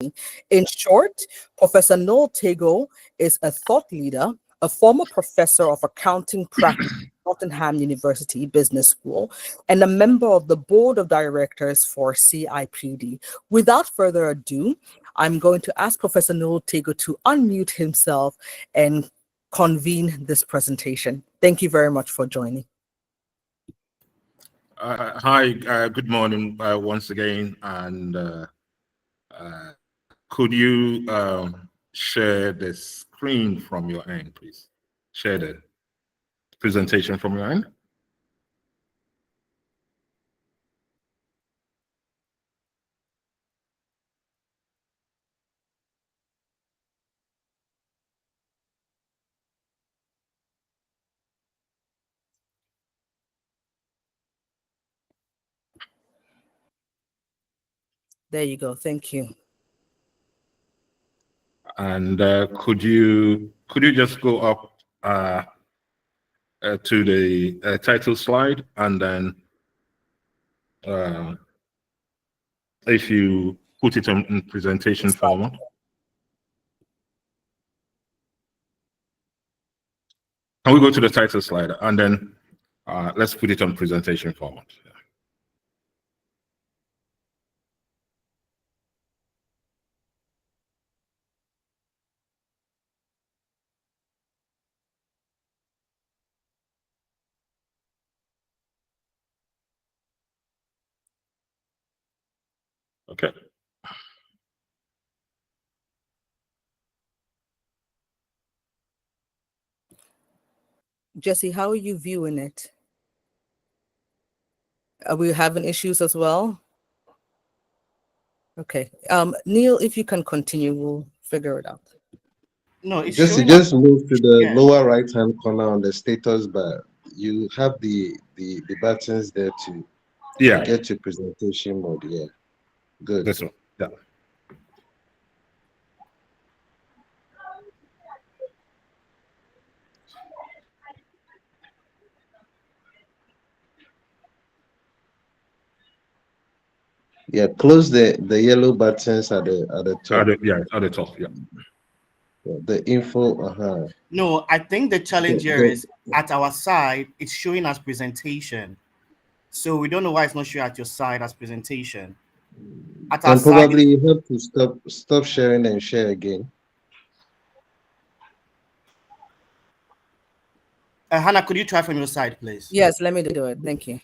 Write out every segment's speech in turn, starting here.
In short, Professor Noel Tego is a thought leader, a former professor of accounting practice at Nottingham University Business School, and a member of the board of directors for CIPD. Without further ado, I'm going to ask Professor Noel Tego to unmute himself and convene this presentation. Thank you very much for joining. Hi, good morning once again, and could you share the screen from your end, please? Share the presentation from your end. There you go. Thank you. And could you just go up to the title slide, and then if you put it in presentation format. Can we go to the title slide, and then let's put it on presentation format. Okay. Jesse, how are you viewing it? Are we having issues as well? Okay. Neil, if you can continue, we'll figure it out. No, it's Just showing just move to the yeah. lower right hand corner on the status bar. You have the buttons there to get to presentation mode. Yeah, good. That's all. Yeah. Yeah, close the yellow buttons at the top. At the top. Yeah. The info. No, I think the challenge here The- is at our side, it's showing as presentation. So we don't know why it's not showing at your side as presentation. At our And side, probably you have to stop sharing and share again. Hannah, could you try from your side, please? Yes, let me do it. Thank you.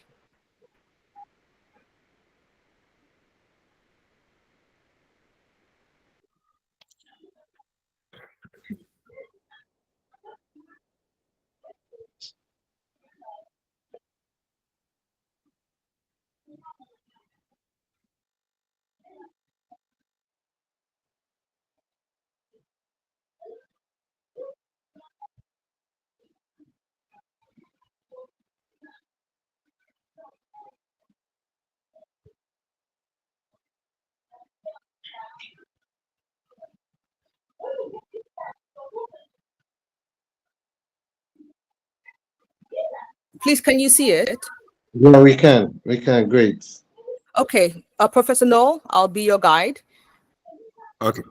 Please, can you see it? Yeah, we can. Great. Okay. Professor Noel, I'll be your guide. Okay.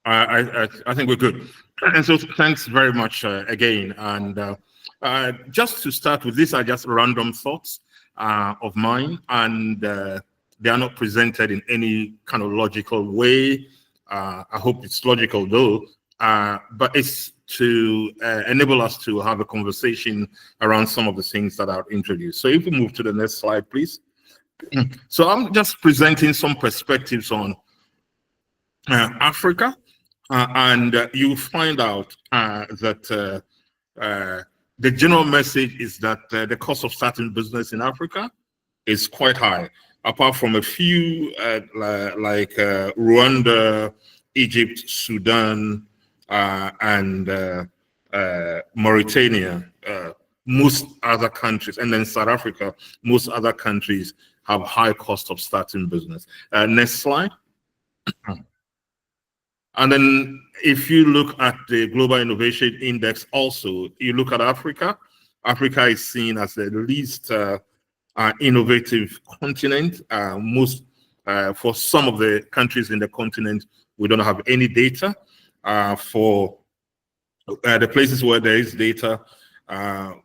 I think we're good. And so thanks very much again. And just to start with, these are just random thoughts of mine, and they are not presented in any kind of logical way. I hope it's logical though, but it's to enable us to have a conversation around some of the things that are introduced. So if we move to the next slide, please. So I'm just presenting some perspectives on Africa, and you find out that the general message is that the cost of starting business in Africa is quite high, apart from a few like Rwanda, Egypt, Sudan, and Mauritania. Most other countries, and then South Africa, most other countries have high cost of starting business. Next slide. And then if you look at the Global Innovation Index also, you look at Africa, Africa is seen as the least innovative continent. For some of the countries in the continent, we don't have any data. For the places where there is data,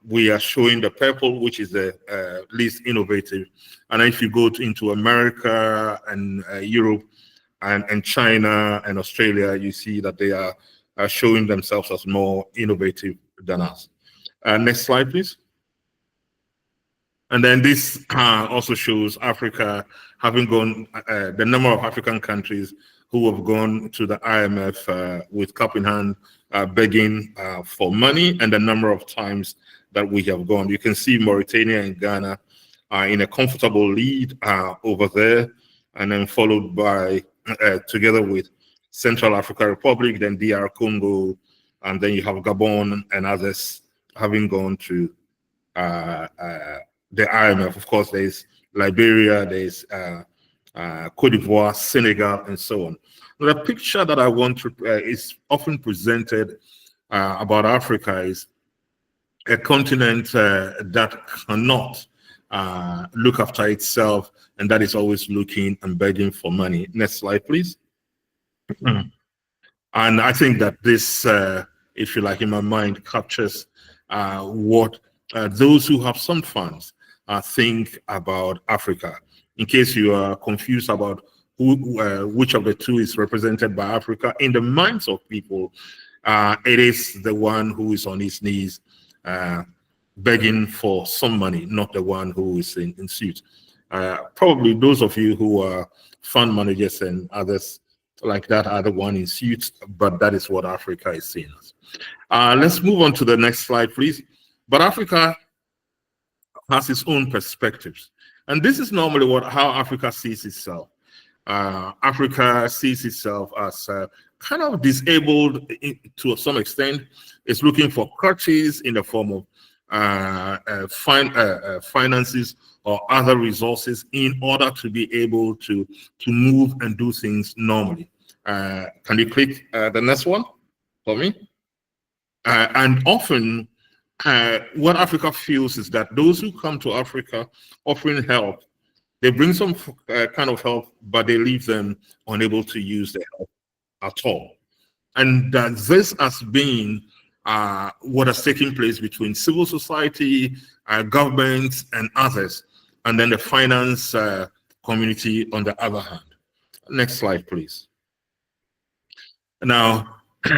we are showing the purple, which is the least innovative. And if you go into America and Europe and China and Australia, you see that they are showing themselves as more innovative than us. Next slide, please. And then this also shows Africa having gone, the number of African countries who have gone to the IMF with cup in hand, begging for money, and the number of times that we have gone. You can see Mauritania and Ghana in a comfortable lead over there, and then followed by, together with Central African Republic, then DR Congo, and then you have Gabon and others having gone to the IMF. Of course, there's Liberia, there's Cote d'Ivoire, Senegal, and so on. The picture that I want to is often presented about Africa is a continent that cannot look after itself, and that is always looking and begging for money. Next slide, please. And I think that this, if you like, in my mind, captures what those who have some funds think about Africa. In case you are confused about which of the two is represented by Africa, in the minds of people, it is the one who is on his knees begging for some money, not the one who is in suit. Probably those of you who are fund managers and others like that are the one in suits, but that is what Africa is seen as. Let's move on to the next slide, please. But Africa has its own perspectives. And this is normally how Africa sees itself. Africa sees itself as kind of disabled to some extent. It's looking for crutches in the form of finances or other resources in order to be able to move and do things normally. Can you click the next one for me? And often, what Africa feels is that those who come to Africa offering help, they bring some kind of help, but they leave them unable to use the help at all. And this has been what has taken place between civil society, governments, and others, and then the finance community on the other hand. Next slide, please. Now,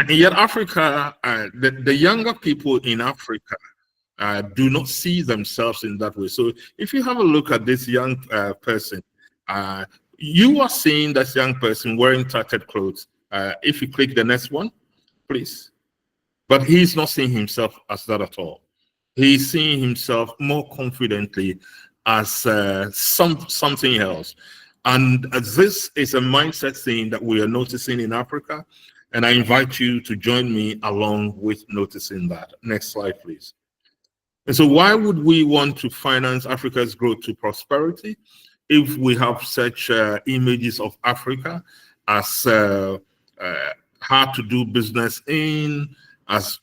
yet Africa, the younger people in Africa do not see themselves in that way. So if you have a look at this young person, you are seeing this young person wearing tattered clothes. If you click the next one, please. But he's not seeing himself as that at all. He's seeing himself more confidently as something else. And this is a mindset thing that we are noticing in Africa. And I invite you to join me along with noticing that. Next slide, please. And so why would we want to finance Africa's growth to prosperity if we have such images of Africa as hard to do business in, as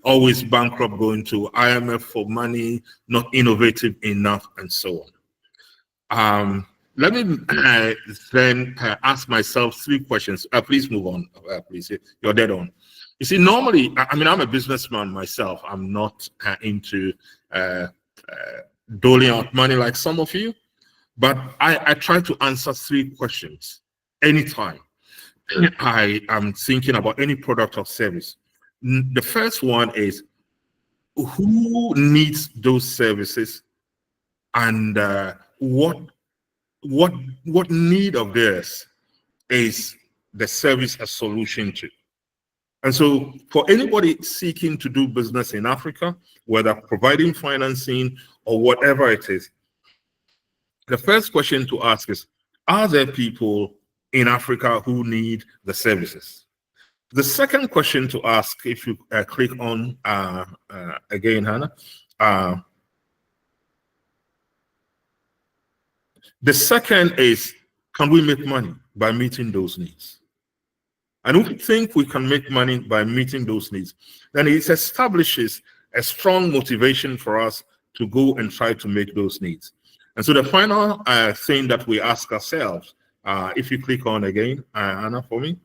always bankrupt, going to IMF for money, not innovative enough, and so on? Let me then ask myself 3 questions. Please move on, please. You're dead on. You see, normally, I mean, I'm a businessman myself. I'm not into doling out money like some of you, but I try to answer 3 questions anytime I am thinking about any product or service. The first one is, who needs those services, and what need of theirs is the service a solution to? And so for anybody seeking to do business in Africa, whether providing financing or whatever it is, the first question to ask is, are there people in Africa who need the services? The second question to ask, if you click on again, Hannah, the second is, can we make money by meeting those needs? And if we think we can make money by meeting those needs, then it establishes a strong motivation for us to go and try to make those needs. And so the final thing that we ask ourselves if you click on again, Anna, for me,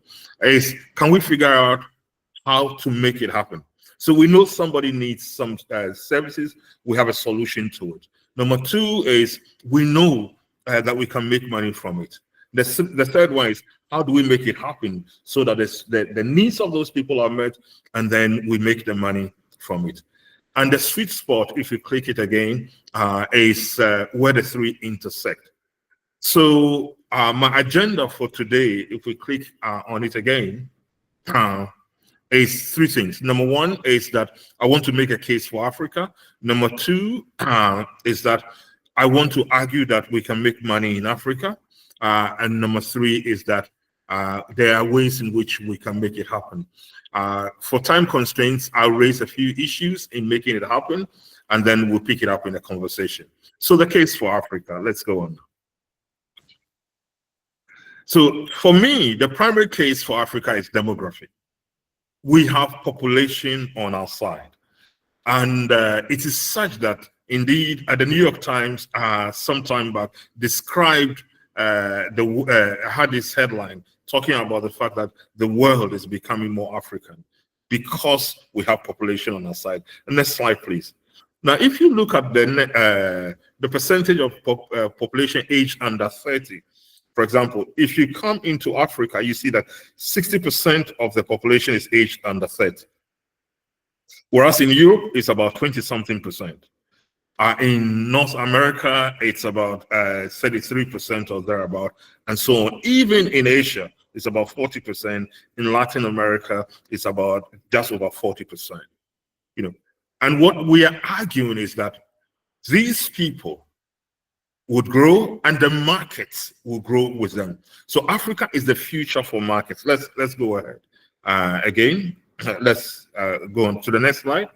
is can we figure out how to make it happen? So we know somebody needs some services, we have a solution to it. Number two is we know that we can make money from it. The third one is how do we make it happen so that the needs of those people are met, and then we make the money from it. And the sweet spot, if you click it again, is where the three intersect. So my agenda for today, if we click on it again, is three things. Number one is that I want to make a case for Africa. Number two is that I want to argue that we can make money in Africa. And number three is that there are ways in which we can make it happen. For time constraints, I'll raise a few issues in making it happen, and then we'll pick it up in a conversation. So the case for Africa, let's go on. So for me, the primary case for Africa is demography. We have population on our side. And it is such that, indeed, the New York Times some time back described, had this headline talking about the fact that the world is becoming more African because we have population on our side. And next slide, please. Now, if you look at the percentage of population aged under 30, for example, if you come into Africa, you see that 60% of the population is aged under 30. Whereas in Europe, it's about 20-something%. In North America, it's about 33% or thereabout, and so on. Even in Asia, it's about 40%. In Latin America, it's about just over 40%. You know, and what we are arguing is that these people would grow and the markets will grow with them. So Africa is the future for markets. Let's go ahead. Again, let's go on to the next slide.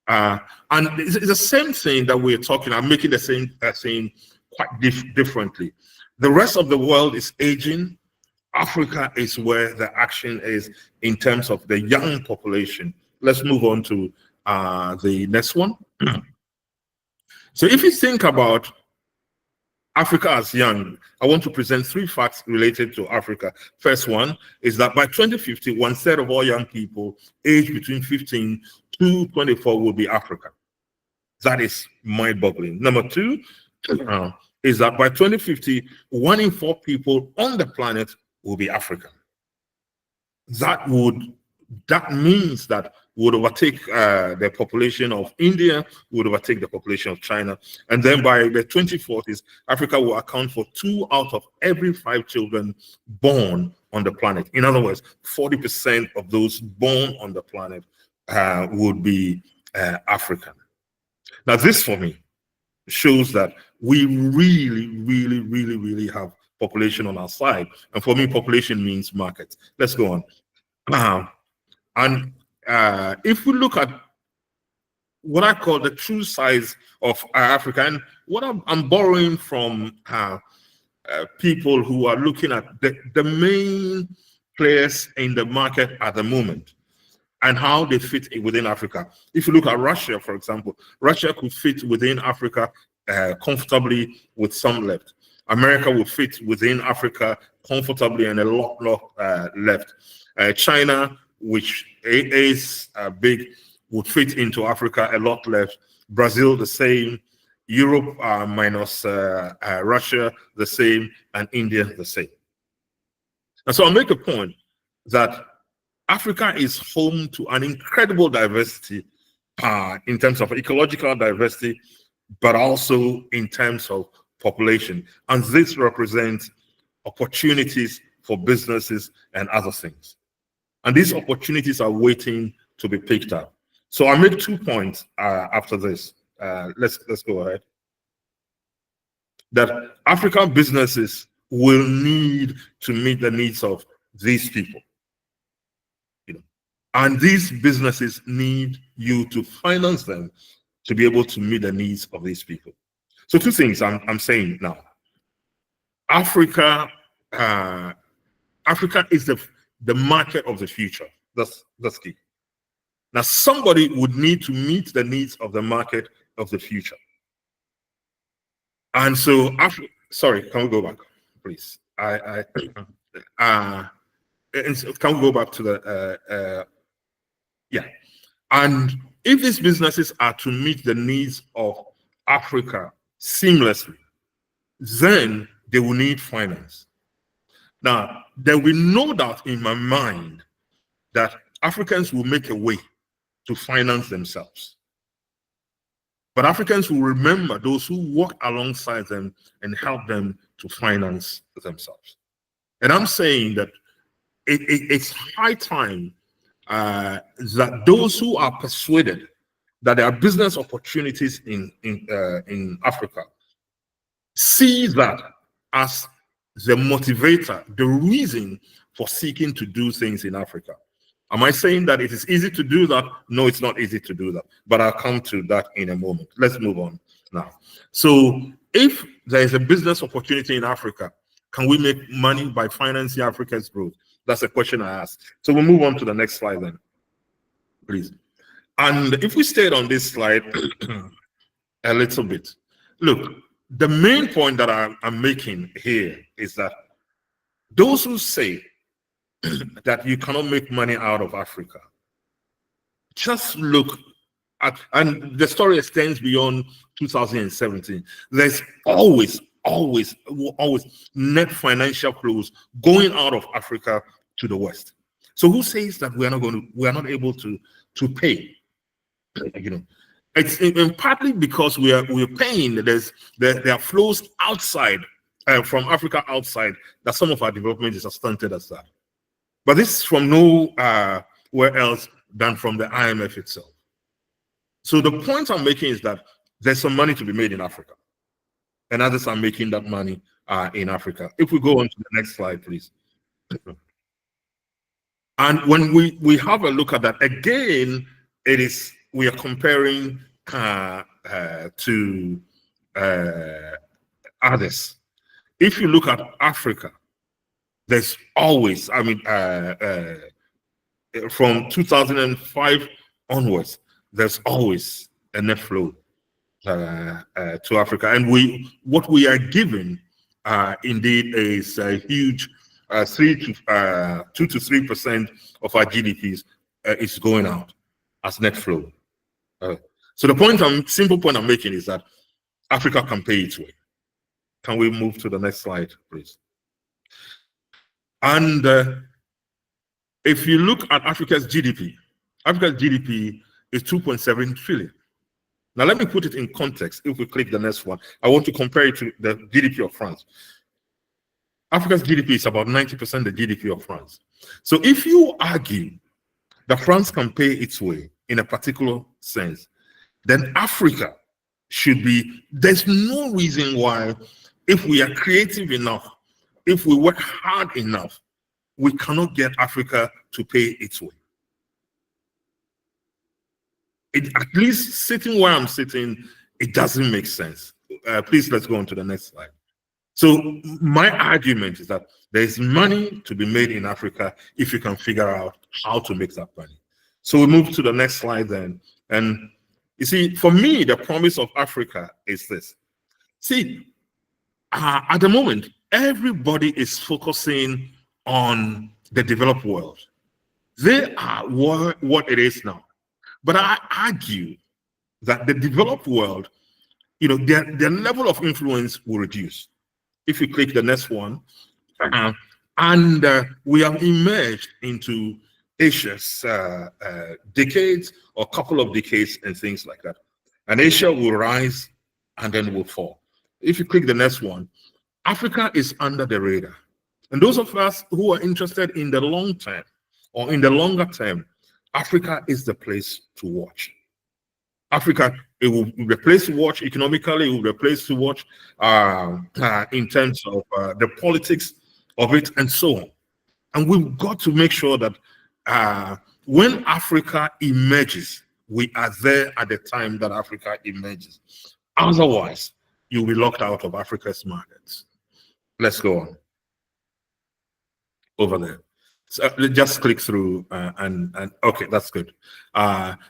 And it's the same thing that we're talking. I'm making the same thing quite differently. The rest of the world is aging. Africa is where the action is in terms of the young population. Let's move on to the next one. So if you think about Africa as young, I want to present three facts related to Africa. First one is that by 2050, 1/3 of all young people aged between 15 to 24 will be African. That is mind-boggling. Number two is that by 2050, 1 in 4 people on the planet will be African. That means that would overtake the population of India, would overtake the population of China. And then by the 2040s, Africa will account for 2 out of every 5 children born on the planet. In other words, 40% of those born on the planet would be African. Now, this for me shows that we really have population on our side. And for me, population means market. Let's go on. And if we look at what I call the true size of Africa, and what I'm borrowing from people who are looking at the main players in the market at the moment and how they fit within Africa. If you look at Russia, for example, Russia could fit within Africa comfortably with some left. America would fit within Africa comfortably and a lot left. China, which is big, would fit into Africa a lot left. Brazil, the same. Europe minus Russia, the same. And India, the same. And so I'll make a point that Africa is home to an incredible diversity in terms of ecological diversity, but also in terms of population. And this represents opportunities for businesses and other things. And these opportunities are waiting to be picked up. So I'll make 2 points after this. Let's go ahead. That African businesses will need to meet the needs of these people. And these businesses need you to finance them to be able to meet the needs of these people. So 2 things I'm saying now. Africa is the market of the future. That's key. Now, somebody would need to meet the needs of the market of the future. And so, sorry, can we go back, please? can we go back to the yeah? And if these businesses are to meet the needs of Africa seamlessly, then they will need finance. Now, there will be no doubt in my mind that Africans will make a way to finance themselves. But Africans will remember those who walk alongside them and help them to finance themselves. And I'm saying that it's high time that those who are persuaded that there are business opportunities in Africa see that as the motivator, the reason for seeking to do things in Africa. Am I saying that it is easy to do that? No, it's not easy to do that, but I'll come to that in a moment. Let's move on now. So if there is a business opportunity in Africa, can we make money by financing Africa's growth? That's a question I asked. So we'll move on to the next slide then, please. And if we stayed on this slide a little bit, look, the main point that I'm making here is that those who say that you cannot make money out of Africa, just look at, and the story extends beyond 2017. There's always net financial flows going out of Africa to the West. So who says that we are not able to pay? You know, it's partly because we're paying. There are flows outside from Africa outside that some of our development is as stunted as that. But this is from nowhere else than from the IMF itself. So the point I'm making is that there's some money to be made in Africa, and others are making that money in Africa. If we go on to the next slide, please. And when we have a look at that again, we are comparing to others. If you look at Africa, there's always, I mean, from 2005 onwards, there's always a net flow to Africa, and what we are given indeed is a huge 2 to 3% of our GDPs is going out as net flow. So the simple point I'm making is that Africa can pay its way. Can we move to the next slide, please? And if you look at Africa's GDP is 2.7 trillion. Now let me put it in context. If we click the next one, I want to compare it to the GDP of France. Africa's GDP is about 90% the GDP of France. So if you argue that France can pay its way in a particular sense, then Africa should be, there's no reason why, if we are creative enough, if we work hard enough, we cannot get Africa to pay its way. At least sitting where I'm sitting, it doesn't make sense. Please, let's go on to the next slide. So my argument is that there's money to be made in Africa if you can figure out how to make that money. So we move to the next slide then. And you see, for me, the promise of Africa is this. See, at the moment, everybody is focusing on the developed world. They are what it is now. But I argue that the developed world, you know, their level of influence will reduce. If you click the next one, and we have emerged into Asia's decades or couple of decades and things like that. And Asia will rise and then will fall. If you click the next one, Africa is under the radar. And those of us who are interested in the long term or in the longer term, Africa is the place to watch. Africa, it will be the place to watch economically, it will be the place to watch in terms of the politics of it and so on. And we've got to make sure that when Africa emerges, we are there at the time that Africa emerges. Otherwise, you'll be locked out of Africa's markets. Let's go on. Over there. So just click through and okay, that's good.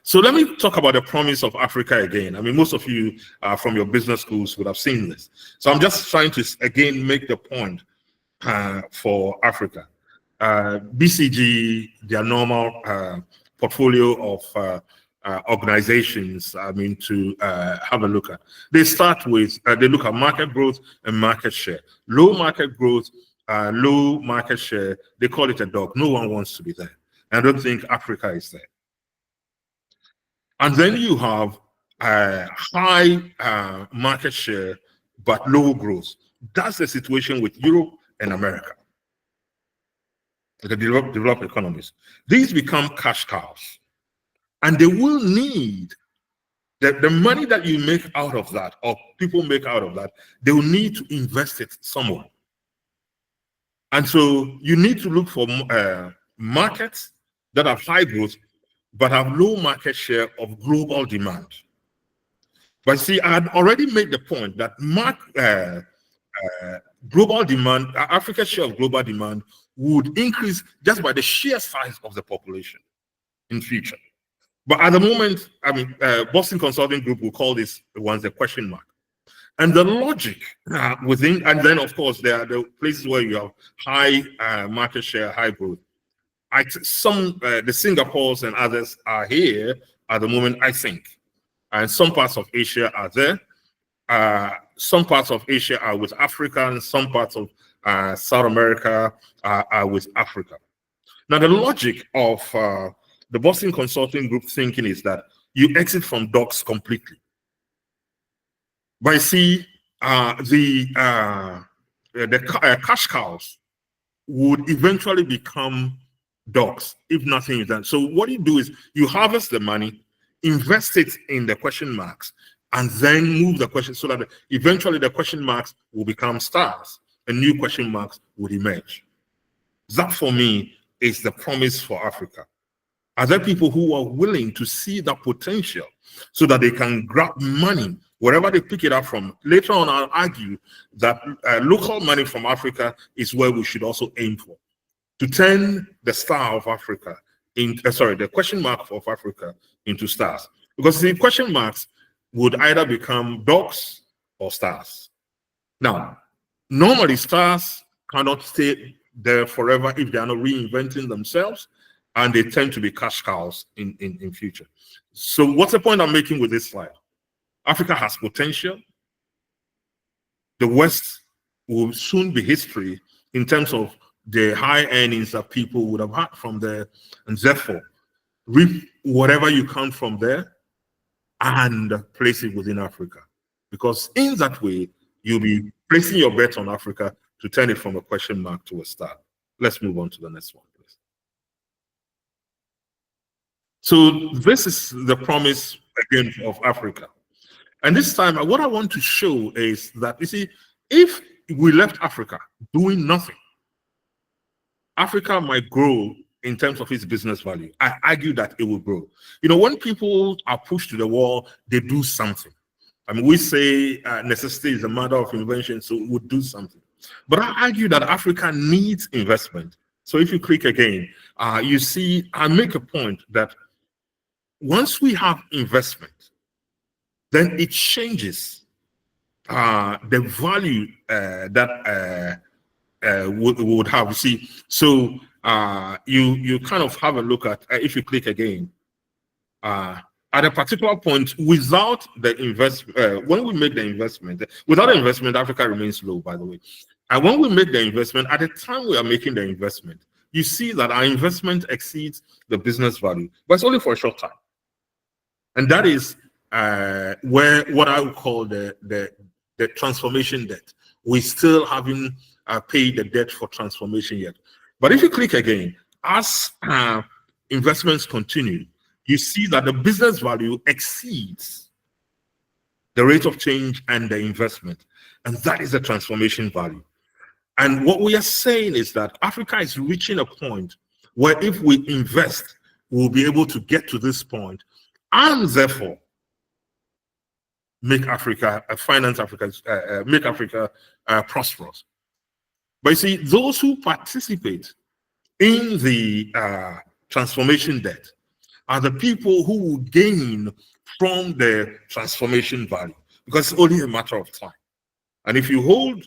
So let me talk about the promise of Africa again. I mean, most of you from your business schools would have seen this. So I'm just trying to again make the point for Africa. BCG, their normal portfolio of organizations, I mean, to have a look at. They start with, they look at market growth and market share. Low market growth, low market share, they call it a dog. No one wants to be there. I don't think Africa is there. And then you have high market share, but low growth. That's the situation with Europe and America, the developed economies. These become cash cows. And they will need the money that you make out of that, or people make out of that, they will need to invest it somewhere. And so you need to look for markets that have high growth, but have low market share of global demand. But see, I had already made the point that global demand, Africa's share of global demand would increase just by the sheer size of the population in future. But at the moment, I mean, Boston Consulting Group will call this once the question mark. And the logic within, and then of course, there are the places where you have high market share, high growth. The Singapores and others are here at the moment, I think. And some parts of Asia are there. Some parts of Asia are with Africa, and some parts of South America are with Africa. Now, the logic of the Boston Consulting Group thinking is that you exit from dogs completely. But see, the cash cows would eventually become dogs if nothing is done. So what you do is you harvest the money, invest it in the question marks, and then move the question so that eventually the question marks will become stars and new question marks would emerge. That for me is the promise for Africa. Are there people who are willing to see that potential so that they can grab money wherever they pick it up from? Later on, I'll argue that local money from Africa is where we should also aim for, to turn the star of Africa, the question mark of Africa into stars. Because the question marks would either become dogs or stars. Now, normally stars cannot stay there forever if they are not reinventing themselves, and they tend to be cash cows in future. So what's the point I'm making with this slide? Africa has potential. The West will soon be history in terms of the high earnings that people would have had from there, and therefore reap whatever you can from there and place it within Africa. Because in that way, you'll be placing your bet on Africa to turn it from a question mark to a star. Let's move on to the next one, please. So this is the promise again of Africa. And this time, what I want to show is that, you see, if we left Africa doing nothing, Africa might grow in terms of its business value. I argue that it will grow. You know, when people are pushed to the wall, they do something. I mean, we say necessity is a matter of invention, so we would do something. But I argue that Africa needs investment. So if you click again, you see, I make a point that once we have investment, then it changes the value that we would have. You see, so you kind of have a look at, if you click again, at a particular point, without the investment, when we make the investment, without investment, Africa remains low, by the way. And when we make the investment, at the time we are making the investment, you see that our investment exceeds the business value, but it's only for a short time. And that is where what I would call the transformation debt. We still haven't paid the debt for transformation yet. But if you click again, as investments continue, you see that the business value exceeds the rate of change and the investment. And that is the transformation value. And what we are saying is that Africa is reaching a point where if we invest, we'll be able to get to this point and therefore make Africa, make Africa prosperous. But you see, those who participate in the transformation debt are the people who will gain from the transformation value, because it's only a matter of time. And if you hold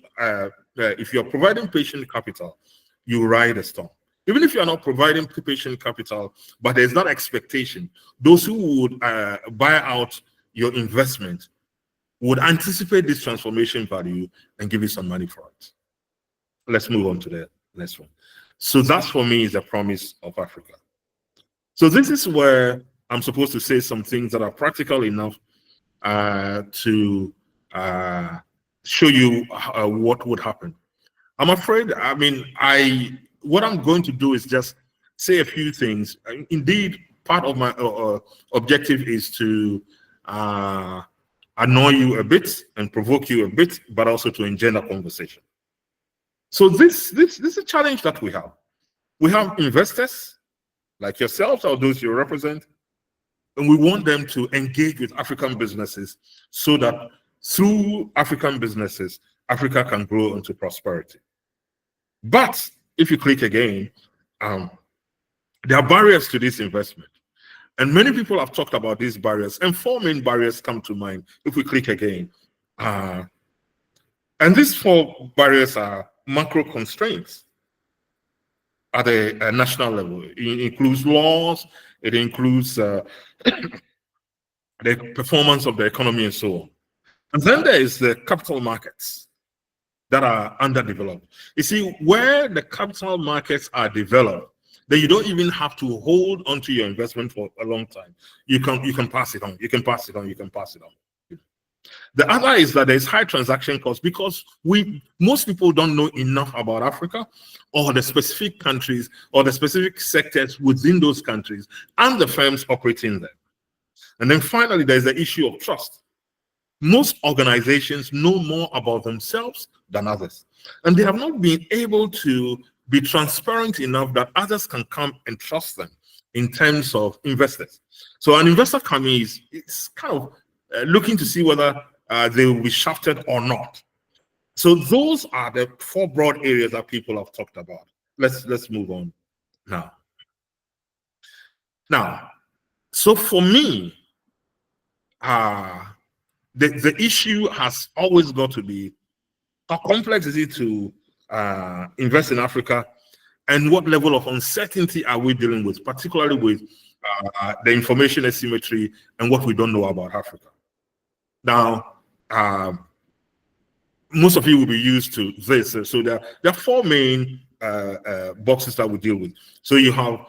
if you're providing patient capital, you ride a storm. Even if you're not providing patient capital, but there's that expectation, those who would buy out your investment would anticipate this transformation value and give you some money for it. Let's move on to the next one. So that for me is the promise of Africa. So this is where I'm supposed to say some things that are practical enough to show you what would happen. I'm afraid, what I'm going to do is just say a few things. Indeed, part of my objective is to annoy you a bit and provoke you a bit, but also to engender conversation. So this is a challenge that we have. We have investors like yourselves or those you represent, and we want them to engage with African businesses so that through African businesses, Africa can grow into prosperity. But if you click again, there are barriers to this investment. And many people have talked about these barriers, and 4 main barriers come to mind if we click again. And these 4 barriers are macro constraints at a national level. It includes laws, it includes the performance of the economy and so on. And then there is the capital markets that are underdeveloped. You see, where the capital markets are developed, then you don't even have to hold onto your investment for a long time. You can pass it on, you can pass it on, you can pass it on. The other is that there's high transaction costs because most people don't know enough about Africa or the specific countries or the specific sectors within those countries and the firms operating there. And then finally, there's the issue of trust. Most organizations know more about themselves than others, and they have not been able to be transparent enough that others can come and trust them in terms of investors. So an investor coming is kind of looking to see whether they will be shafted or not. So those are the 4 broad areas that people have talked about. Let's move on now. So for me, the issue has always got to be how complex is it to invest in Africa, and what level of uncertainty are we dealing with, particularly with the information asymmetry and what we don't know about Africa. Now, most of you will be used to this. So there are 4 main boxes that we deal with. So you have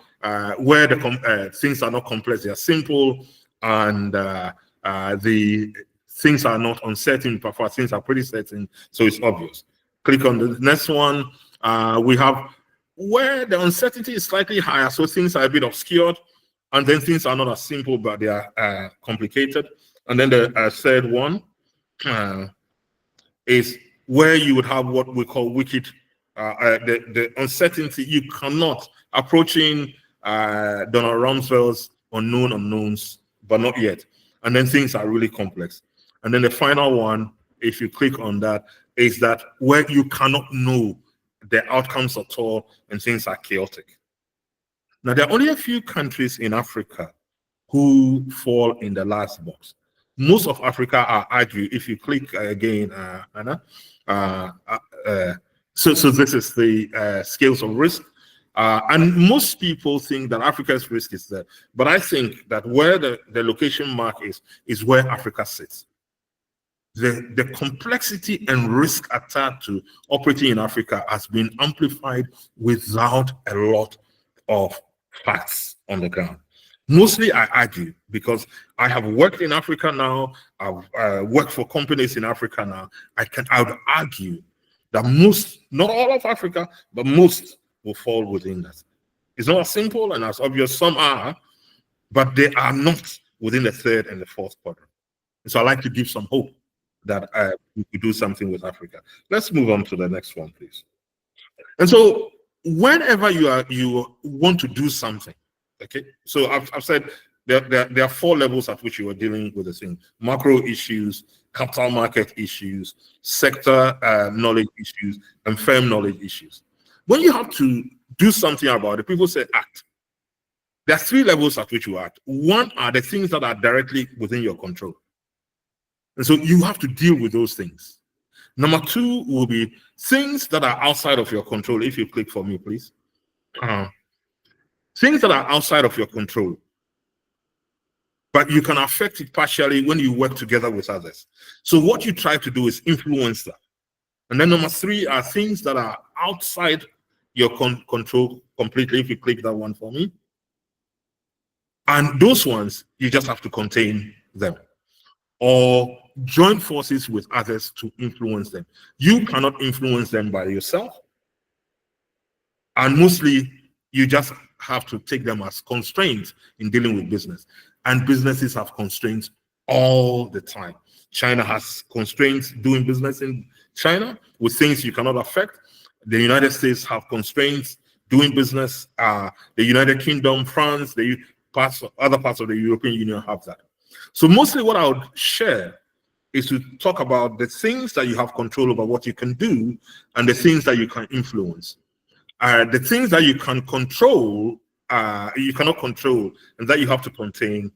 where the things are not complex, they are simple, and the things are not uncertain, but things are pretty certain, so it's obvious. Click on the next one. We have where the uncertainty is slightly higher, so things are a bit obscured, and then things are not as simple, but they are complicated. And then the third one is where you would have what we call wicked, the uncertainty. You cannot, approaching Donald Rumsfeld's unknown unknowns, but not yet. And then things are really complex. And then the final one, if you click on that, is that where you cannot know the outcomes at all and things are chaotic. Now, there are only a few countries in Africa who fall in the last box. Most of Africa are argue. If you click again, Anna, so this is the scales of risk. And most people think that Africa's risk is there. But I think that where the location mark is where Africa sits. The complexity and risk attached to operating in Africa has been amplified without a lot of facts on the ground. Mostly I argue because I have worked in Africa now, I've worked for companies in Africa now. I would argue that most, not all of Africa, but most will fall within that. It's not as simple and as obvious. Some are, but they are not within the 3rd and the 4th quadrant. And so I like to give some hope that we could do something with Africa. Let's move on to the next one, please. And so whenever you want to do something, okay, so I've said there are 4 levels at which you are dealing with the thing: macro issues, capital market issues, sector knowledge issues, and firm knowledge issues. When you have to do something about it, people say act. There are 3 levels at which you act. One are the things that are directly within your control. And so you have to deal with those things. Number 2 will be things that are outside of your control. If you click for me, please. Things that are outside of your control, but you can affect it partially when you work together with others. So what you try to do is influence that. And then number 3 are things that are outside your control completely. If you click that one for me. And those ones, you just have to contain them or join forces with others to influence them. You cannot influence them by yourself. And mostly, you just have to take them as constraints in dealing with business. And businesses have constraints all the time. China has constraints doing business in China with things you cannot affect. The United States have constraints doing business. The United Kingdom, France, other parts of the European Union have that. So mostly what I would share is to talk about the things that you have control over, what you can do, and the things that you can influence. The things that you can control, you cannot control, and that you have to contain,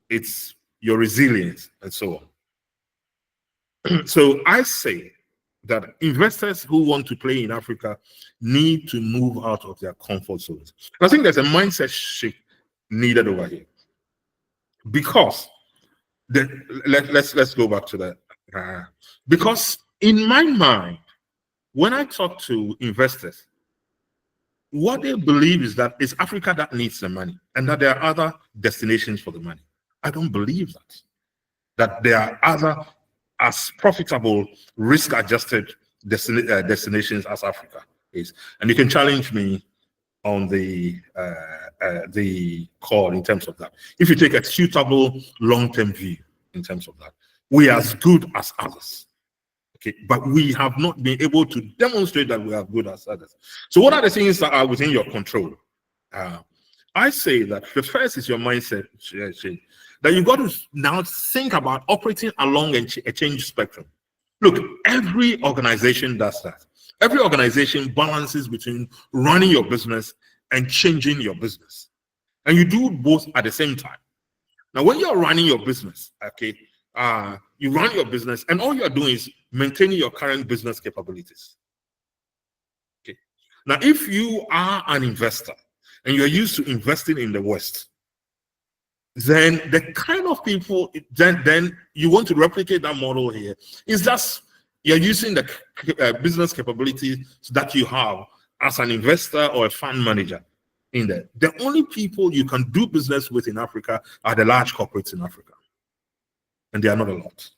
it's your resilience and so on. So I say that investors who want to play in Africa need to move out of their comfort zones. I think there's a mindset shift needed over here, because let's go back to that. Because in my mind, when I talk to investors, what they believe is that it's Africa that needs the money and that there are other destinations for the money. I don't believe that there are other as profitable, risk-adjusted destinations as Africa is. And you can challenge me on the call in terms of that. If you take a suitable long-term view in terms of that, we are as good as others. Okay, but we have not been able to demonstrate that we are good as others. So what are the things that are within your control? I say that the first is your mindset, that you got to now think about operating along a change spectrum. Look, every organization does that. Every organization balances between running your business and changing your business. And you do both at the same time. Now, when you're running your business, okay, you run your business and all you're doing is maintaining your current business capabilities. Okay. Now, if you are an investor and you're used to investing in the West, then the kind of people then you want to replicate that model here is just you're using the business capabilities that you have as an investor or a fund manager in there. The only people you can do business with in Africa are the large corporates in Africa. And they are not a lot.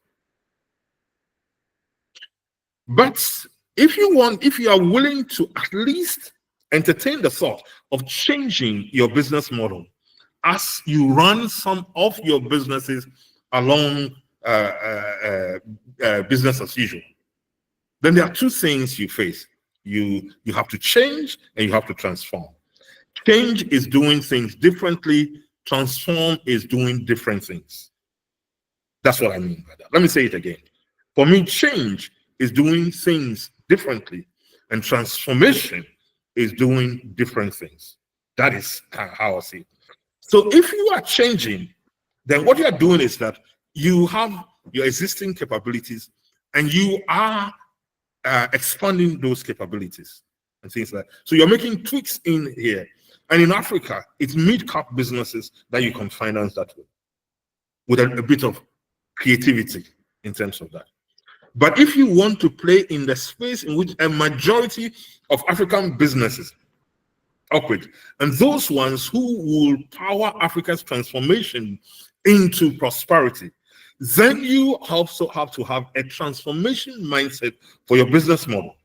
But if you are willing to at least entertain the thought of changing your business model as you run some of your businesses along business as usual, then there are two things you face. You have to change and you have to transform. Change is doing things differently. Transform is doing different things. That's what I mean by that. Let me say it again. For me, change is doing things differently, and transformation is doing different things. That is how I see it. So if you are changing, then what you are doing is that you have your existing capabilities and you are expanding those capabilities and things like that. So you're making tweaks in here. And in Africa, it's mid-cap businesses that you can finance that with a bit of creativity in terms of that. But if you want to play in the space in which a majority of African businesses operate, and those ones who will power Africa's transformation into prosperity, then you also have to have a transformation mindset for your business model.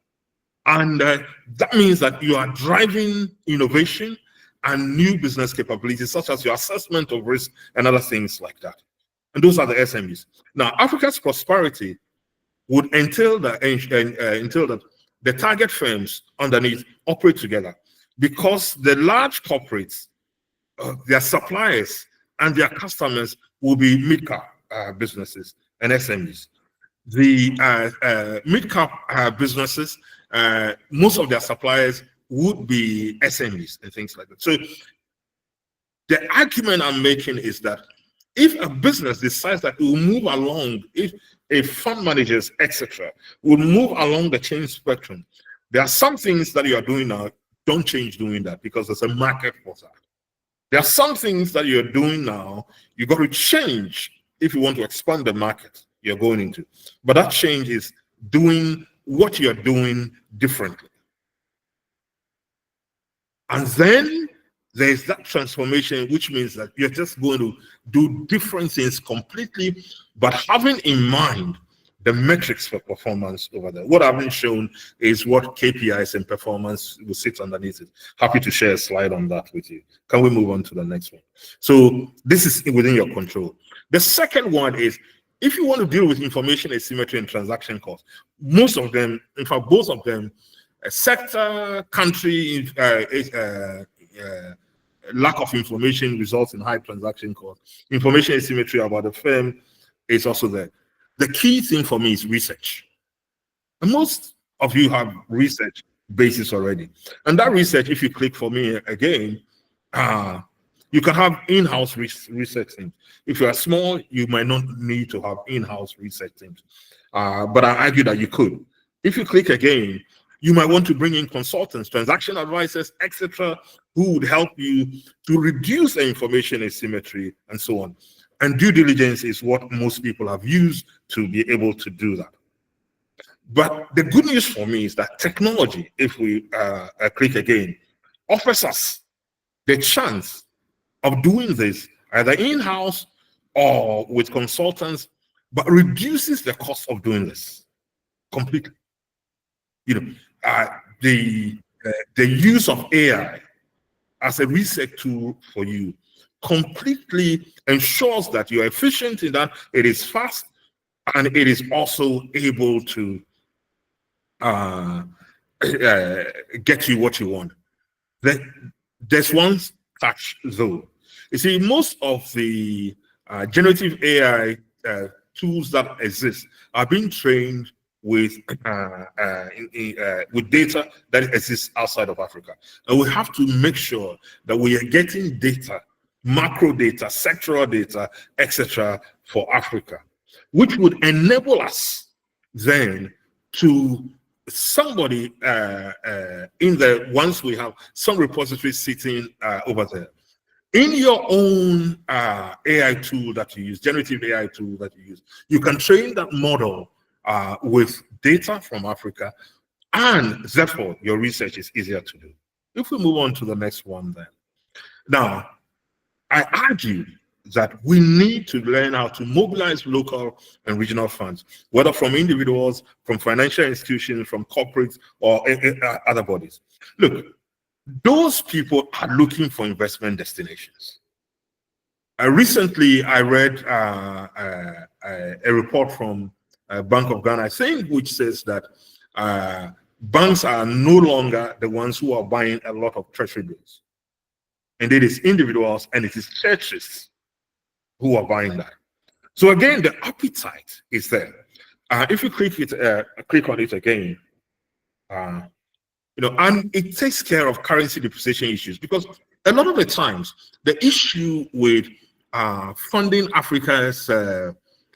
And that means that you are driving innovation and new business capabilities, such as your assessment of risk and other things like that. And those are the SMEs. Now, Africa's prosperity would entail that the target firms underneath operate together, because the large corporates, their suppliers and their customers will be mid-cap businesses and SMEs. The mid-cap businesses, most of their suppliers would be SMEs and things like that. So the argument I'm making is that if a business decides that it will move along, if if fund managers, etc., will move along the change spectrum, there are some things that you are doing now, don't change doing that because there's a market for that. There are some things that you're doing now, you got to change if you want to expand the market you're going into. But that change is doing what you're doing differently. And then there's that transformation, which means that you're just going to do different things completely, but having in mind the metrics for performance over there. What I've been shown is what KPIs and performance will sit underneath it. Happy to share a slide on that with you. Can we move on to the next one? So this is within your control. The second one is, if you want to deal with information asymmetry and transaction costs, most of them, in fact, both of them, sector, country, lack of information results in high transaction costs. Information asymmetry about the firm is also there. The key thing for me is research. And most of you have research basis already. And that research, if you click for me again, you can have in-house research teams. If you are small, you might not need to have in-house research teams. But I argue that you could. If you click again, you might want to bring in consultants, transaction advisors, etc., who would help you to reduce the information asymmetry and so on. And due diligence is what most people have used to be able to do that. But the good news for me is that technology, if we click again, offers us the chance of doing this either in-house or with consultants, but reduces the cost of doing this completely. The use of AI as a research tool for you completely ensures that you're efficient in that it is fast and it is also able to get you what you want. There's one catch though. You see, most of the generative AI tools that exist are being trained with data that exists outside of Africa. And we have to make sure that we are getting data, macro data, sectoral data, etc., for Africa, which would enable us then to somebody in the, once we have some repository sitting over there, in your own AI tool that you use, generative AI tool that you use, you can train that model with data from Africa, and therefore your research is easier to do. If we move on to the next one then. Now, I argue that we need to learn how to mobilize local and regional funds, whether from individuals, from financial institutions, from corporates, or other bodies. Look, those people are looking for investment destinations. Recently, I read a report from Bank of Ghana, I think, which says that banks are no longer the ones who are buying a lot of treasury bills. And it is individuals and it is churches who are buying that. So again, the appetite is there. If you click on it again, and it takes care of currency depreciation issues, because a lot of the times the issue with funding Africa's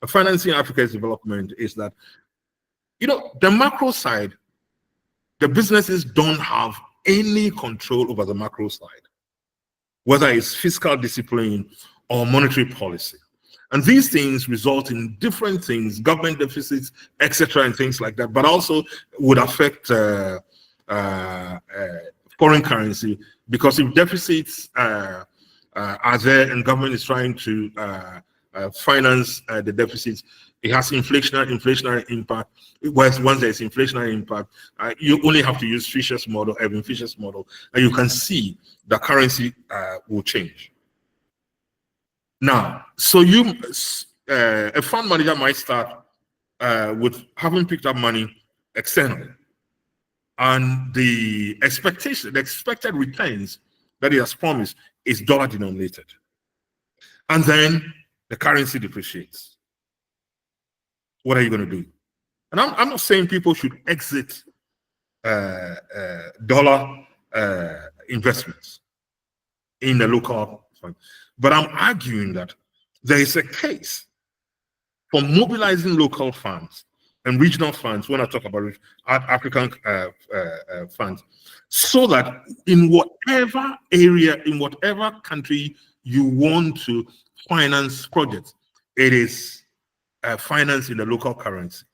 financing Africa's development is that the macro side, the businesses don't have any control over the macro side, whether it's fiscal discipline or monetary policy. And these things result in different things, government deficits, etc., and things like that, but also would affect foreign currency, because if deficits are there and government is trying to finance the deficits, it has inflationary impact. Once there's inflationary impact, you only have to use Fisher's model, Evan Fisher's model, and you can see the currency will change. Now, so a fund manager might start with having picked up money externally, and the expected returns that he has promised is dollar denominated, and then the currency depreciates. What are you going to do? And I'm not saying people should exit dollar investments in the local fund, but I'm arguing that there is a case for mobilizing local funds and regional funds, when I talk about African funds, so that in whatever area, in whatever country you want to finance projects, it is financed in the local currency.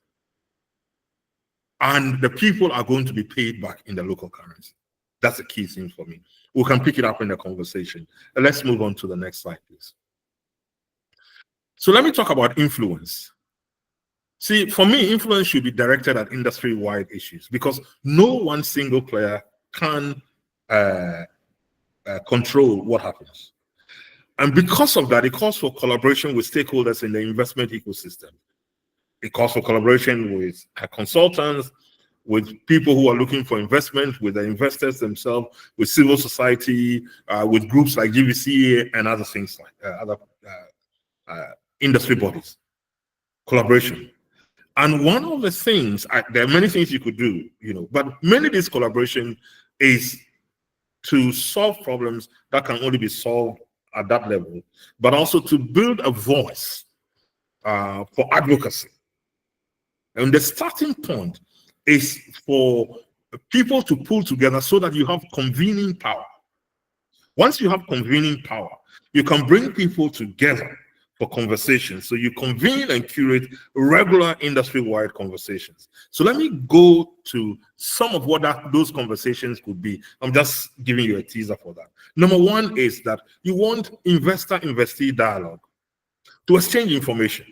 And the people are going to be paid back in the local currency. That's the key thing for me. We can pick it up in the conversation. Let's move on to the next slide, please. So let me talk about influence. See, for me, influence should be directed at industry-wide issues because no one single player can control what happens. And because of that, it calls for collaboration with stakeholders in the investment ecosystem. It calls for collaboration with consultants, with people who are looking for investment, with the investors themselves, with civil society, with groups like Gvca and other things like other industry bodies. Collaboration. And one of the things, there are many things you could do, but many of this collaboration is to solve problems that can only be solved at that level, but also to build a voice for advocacy. And the starting point is for people to pull together so that you have convening power. Once you have convening power, you can bring people together for conversations. So you convene and curate regular industry-wide conversations. So let me go to some of what those conversations could be. I'm just giving you a teaser for that. Number one is that you want investor-investee dialogue to exchange information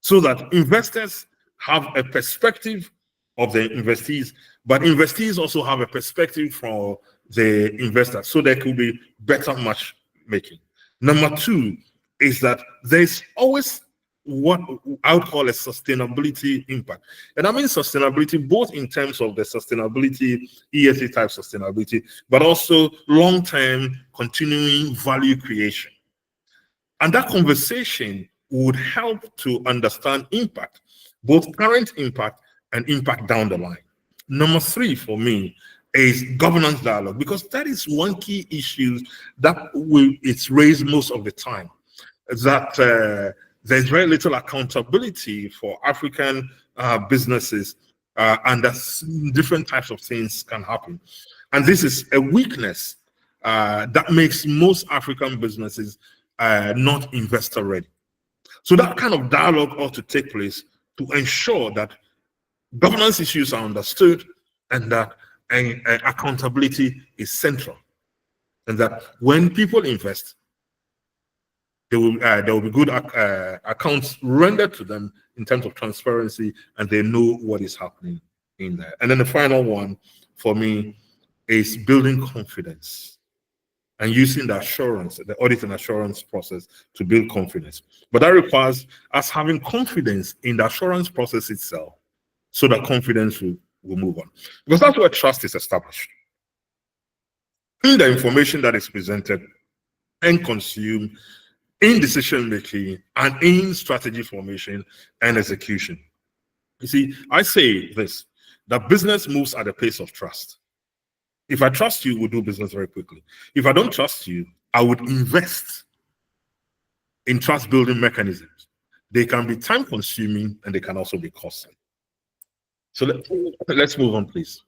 so that investors have a perspective of the investees, but investees also have a perspective from the investors, so there could be better matchmaking. Number two is that there's always what I would call a sustainability impact. And I mean sustainability both in terms of the sustainability, ESG type sustainability, but also long-term continuing value creation. And that conversation would help to understand impact, both current impact and impact down the line. Number three for me is governance dialogue, because that is one key issue that it's raised most of the time, that there's very little accountability for African businesses, and that different types of things can happen. And this is a weakness that makes most African businesses not investor ready. So that kind of dialogue ought to take place to ensure that governance issues are understood and that accountability is central. And that when people invest, there will be good accounts rendered to them in terms of transparency, and they know what is happening in there. And then the final one for me is building confidence and using the assurance, the audit and assurance process to build confidence. But that requires us having confidence in the assurance process itself so that confidence will move on. Because that's where trust is established. In the information that is presented and consumed, in decision making, and in strategy formation and execution. You see, I say this, that business moves at the pace of trust. If I trust you, we'll do business very quickly. If I don't trust you, I would invest in trust building mechanisms. They can be time consuming and they can also be costly. So let's move on, please.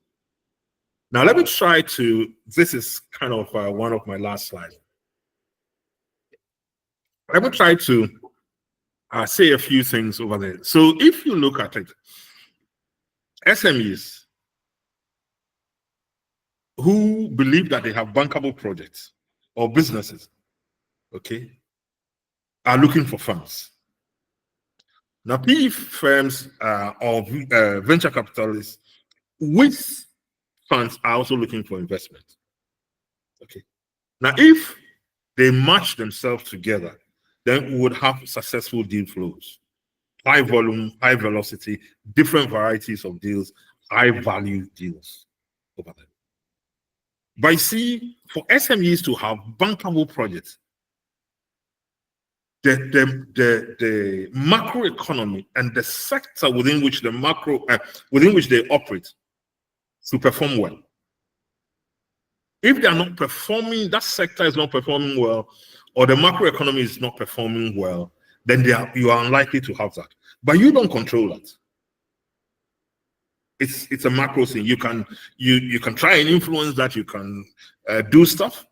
Now, let me try to, this is kind of one of my last slides. Let me try to say a few things over there. So if you look at it, SMEs who believe that they have bankable projects or businesses, okay, are looking for funds. Now, PE firms or venture capitalists with funds are also looking for investment. Okay. Now, if they match themselves together, then we would have successful deal flows. High volume, high velocity, different varieties of deals, high value deals over there. But see, for SMEs to have bankable projects, the macroeconomy and the sector within which they operate to perform well. If they are not performing, that sector is not performing well, or the macroeconomy is not performing well, then you are unlikely to have that. But you don't control that. It's a macro thing. You can try and influence that. You can do stuff.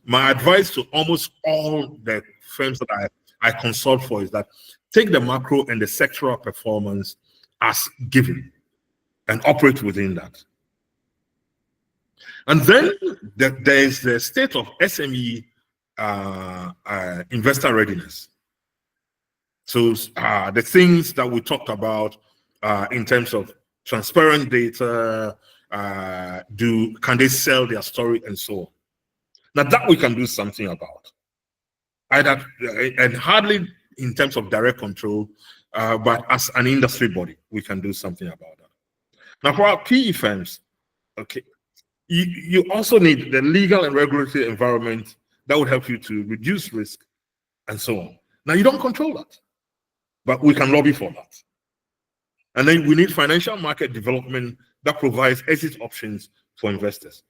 My advice to almost all the firms that I consult for is that take the macro and the sectoral performance as given and operate within that. And then there is the state of SME investor readiness. So the things that we talked about in terms of transparent data, can they sell their story and so on. Now that we can do something about. Either, and hardly in terms of direct control, but as an industry body, we can do something about that. Now for our PE firms, okay, you also need the legal and regulatory environment that would help you to reduce risk and so on. Now you don't control that, but we can lobby for that. And then we need financial market development that provides exit options for investors.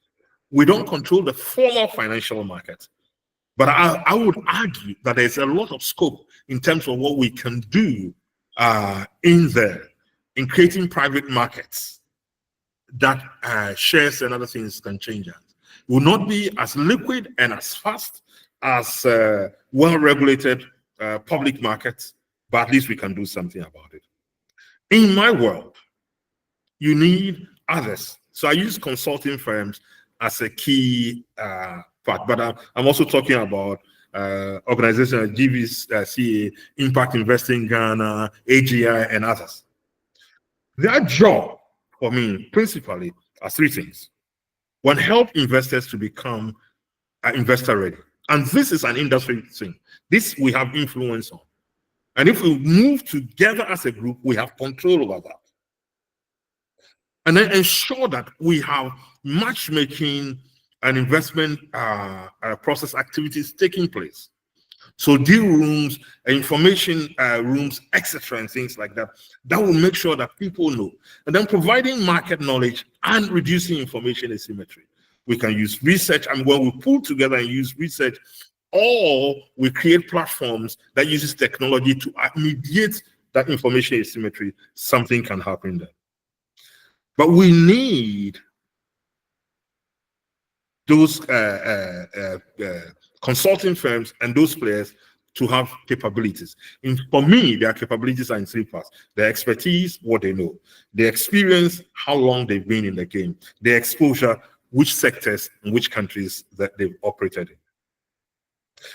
We don't control the formal financial market, but I would argue that there's a lot of scope in terms of what we can do in creating private markets that shares and other things can change. It will not be as liquid and as fast as well-regulated public markets, but at least we can do something about it. In my world, you need others. So I use consulting firms as a key part, but I'm also talking about organizations like Gvca, Impact Investing Ghana, AGI, and others. Their job for me, principally, are three things. One, help investors to become investor ready. And this is an industry thing. This we have influence on. And if we move together as a group, we have control over that. And then ensure that we have matchmaking and investment process activities taking place. So deal rooms, information rooms, etc., and things like that. That will make sure that people know. And then providing market knowledge and reducing information asymmetry. We can use research, and when we pull together and use research, or we create platforms that uses technology to mediate that information asymmetry, something can happen there. But we need those consulting firms and those players to have capabilities. For me, their capabilities are in three parts: their expertise, what they know; their experience, how long they've been in the game; their exposure, which sectors and which countries that they've operated in.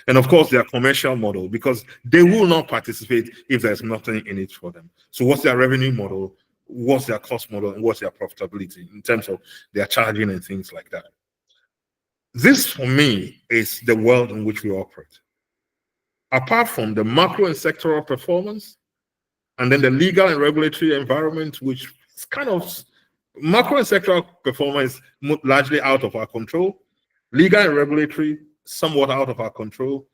And of course, their commercial model, because they will not participate if there's nothing in it for them. So what's their revenue model? What's their cost model? And what's their profitability in terms of their charging and things like that? This, for me, is the world in which we operate. Apart from the macro and sectoral performance, and then the legal and regulatory environment, which is kind of macro and sectoral performance largely out of our control, legal and regulatory somewhat out of our control.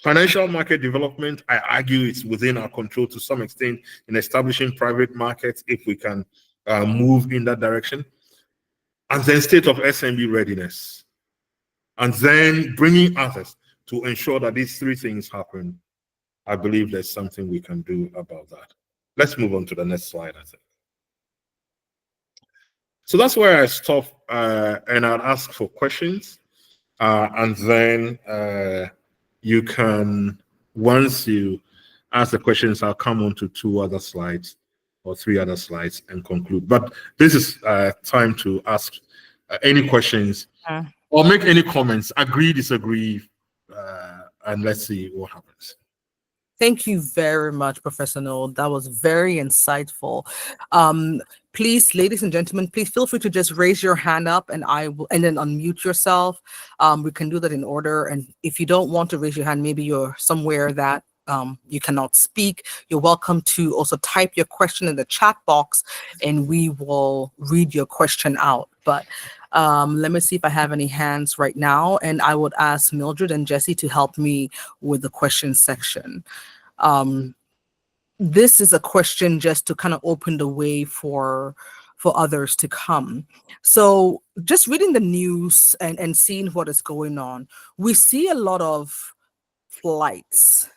Financial market development, I argue it's within our control to some extent in establishing private markets if we can move in that direction. And then state of SMB readiness. And then bringing others to ensure that these three things happen. I believe there's something we can do about that. Let's move on to the next slide, I think. So that's where I stop, and I'll ask for questions. And then you can, once you ask the questions, I'll come on to 2 other slides or 3 other slides and conclude. But this is time to ask any questions or make any comments, agree, disagree, and let's see what happens. Thank you very much, Professor Noel. That was very insightful. Please, ladies and gentlemen, please feel free to just raise your hand up and then unmute yourself. We can do that in order. And if you don't want to raise your hand, maybe you're somewhere that you cannot speak, you're welcome to also type your question in the chat box and we will read your question out. But let me see if I have any hands right now, and I would ask Mildred and Jesse to help me with the question section. This is a question just to kind of open the way for others to come. So just reading the news and seeing what is going on, we see a lot of flights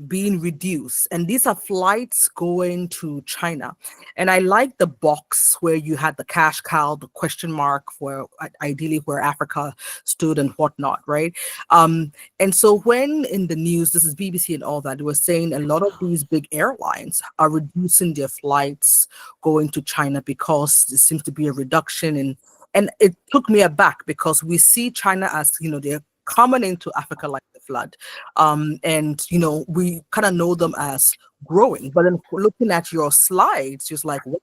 being reduced, and these are flights going to China. And I like the box where you had the cash cow, the question mark for ideally where Africa stood and whatnot, right? And so when in the news, this is BBC and all that, they were saying a lot of these big airlines are reducing their flights going to China because there seems to be a reduction in, and it took me aback because we see China as, they're coming into Africa like the flood. And, we kind of know them as growing. But then looking at your slides, just like, wow,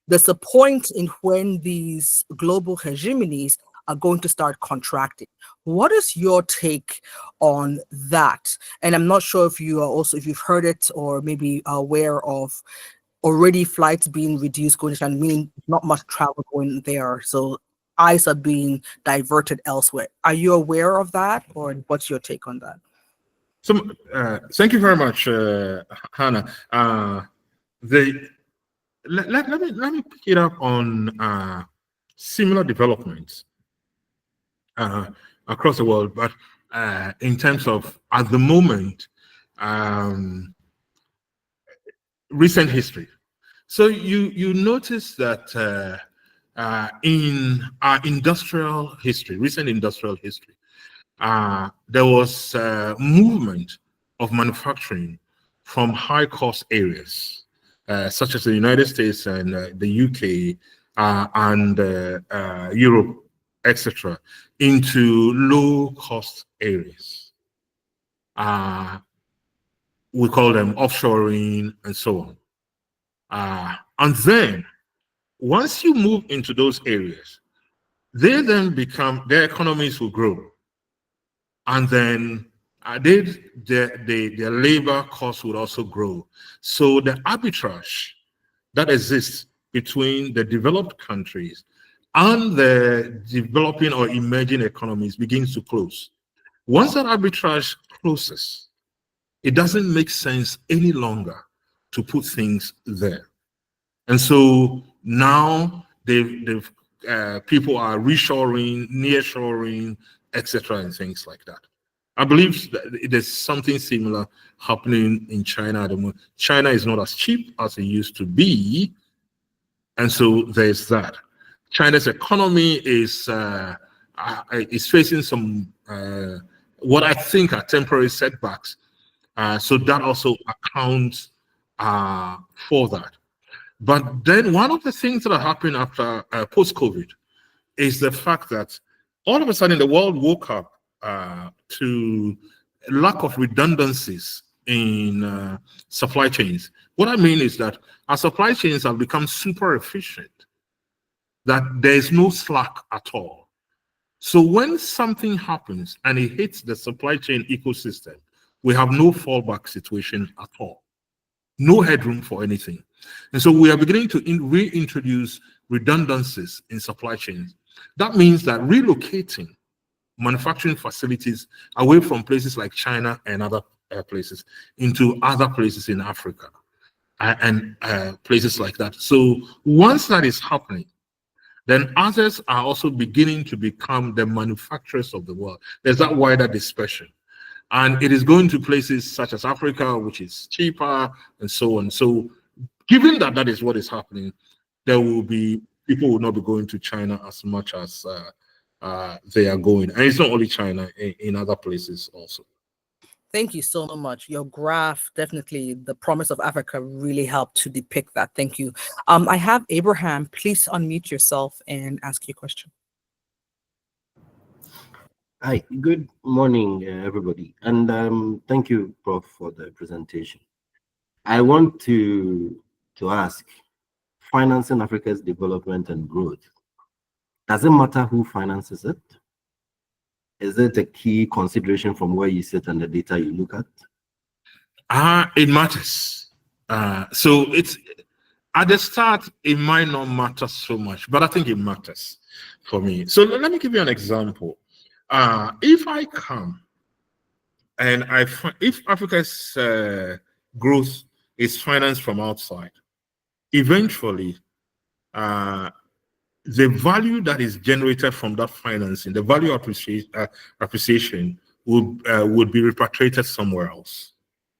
there's a point in when these global hegemonies are going to start contracting. What is your take on that? And I'm not sure if you are also, if you've heard it or maybe aware of already flights being reduced going to China, meaning not much travel going there. So eyes are being diverted elsewhere. Are you aware of that, or what's your take on that? So, thank you very much, Hannah. Let me pick it up on similar developments across the world, but in terms of at the moment, recent history. So you notice that in our industrial history, recent industrial history, there was movement of manufacturing from high-cost areas, such as the United States and the UK and Europe, etc., into low-cost areas. We call them offshoring and so on. And then, once you move into those areas, they then become, their economies will grow. And then their labor costs would also grow. So the arbitrage that exists between the developed countries and the developing or emerging economies begins to close. Once that arbitrage closes, it doesn't make sense any longer to put things there. And so now people are reshoring, nearshoring, etc., and things like that. I believe that there's something similar happening in China at the moment. China is not as cheap as it used to be, and so there's that. China's economy is facing some what I think are temporary setbacks. So that also accounts for that. But then one of the things that happened after post-COVID is the fact that all of a sudden the world woke up to lack of redundancies in supply chains. What I mean is that our supply chains have become super efficient, that there is no slack at all. So when something happens and it hits the supply chain ecosystem, we have no fallback situation at all. No headroom for anything. And so we are beginning to reintroduce redundancies in supply chains. That means that relocating manufacturing facilities away from places like China and other places into other places in Africa and places like that. So once that is happening, then others are also beginning to become the manufacturers of the world. There's that wider dispersion. And it is going to places such as Africa, which is cheaper, and so on. So given that that is what is happening, there will be, people will not be going to China as much as they are going. And it's not only China, in other places also. Thank you so much. Your graph, definitely, the promise of Africa really helped to depict that. Thank you. I have Abraham. Please unmute yourself and ask your question. Hi, good morning, everybody. And thank you, Prof, for the presentation. I want to ask, financing Africa's development and growth, does it matter who finances it? Is it a key consideration from where you sit and the data you look at? It matters. So it's at the start, it might not matter so much, but I think it matters for me. So let me give you an example. If I come and if Africa's growth is financed from outside, eventually the value that is generated from that financing, the value appreciation would be repatriated somewhere else.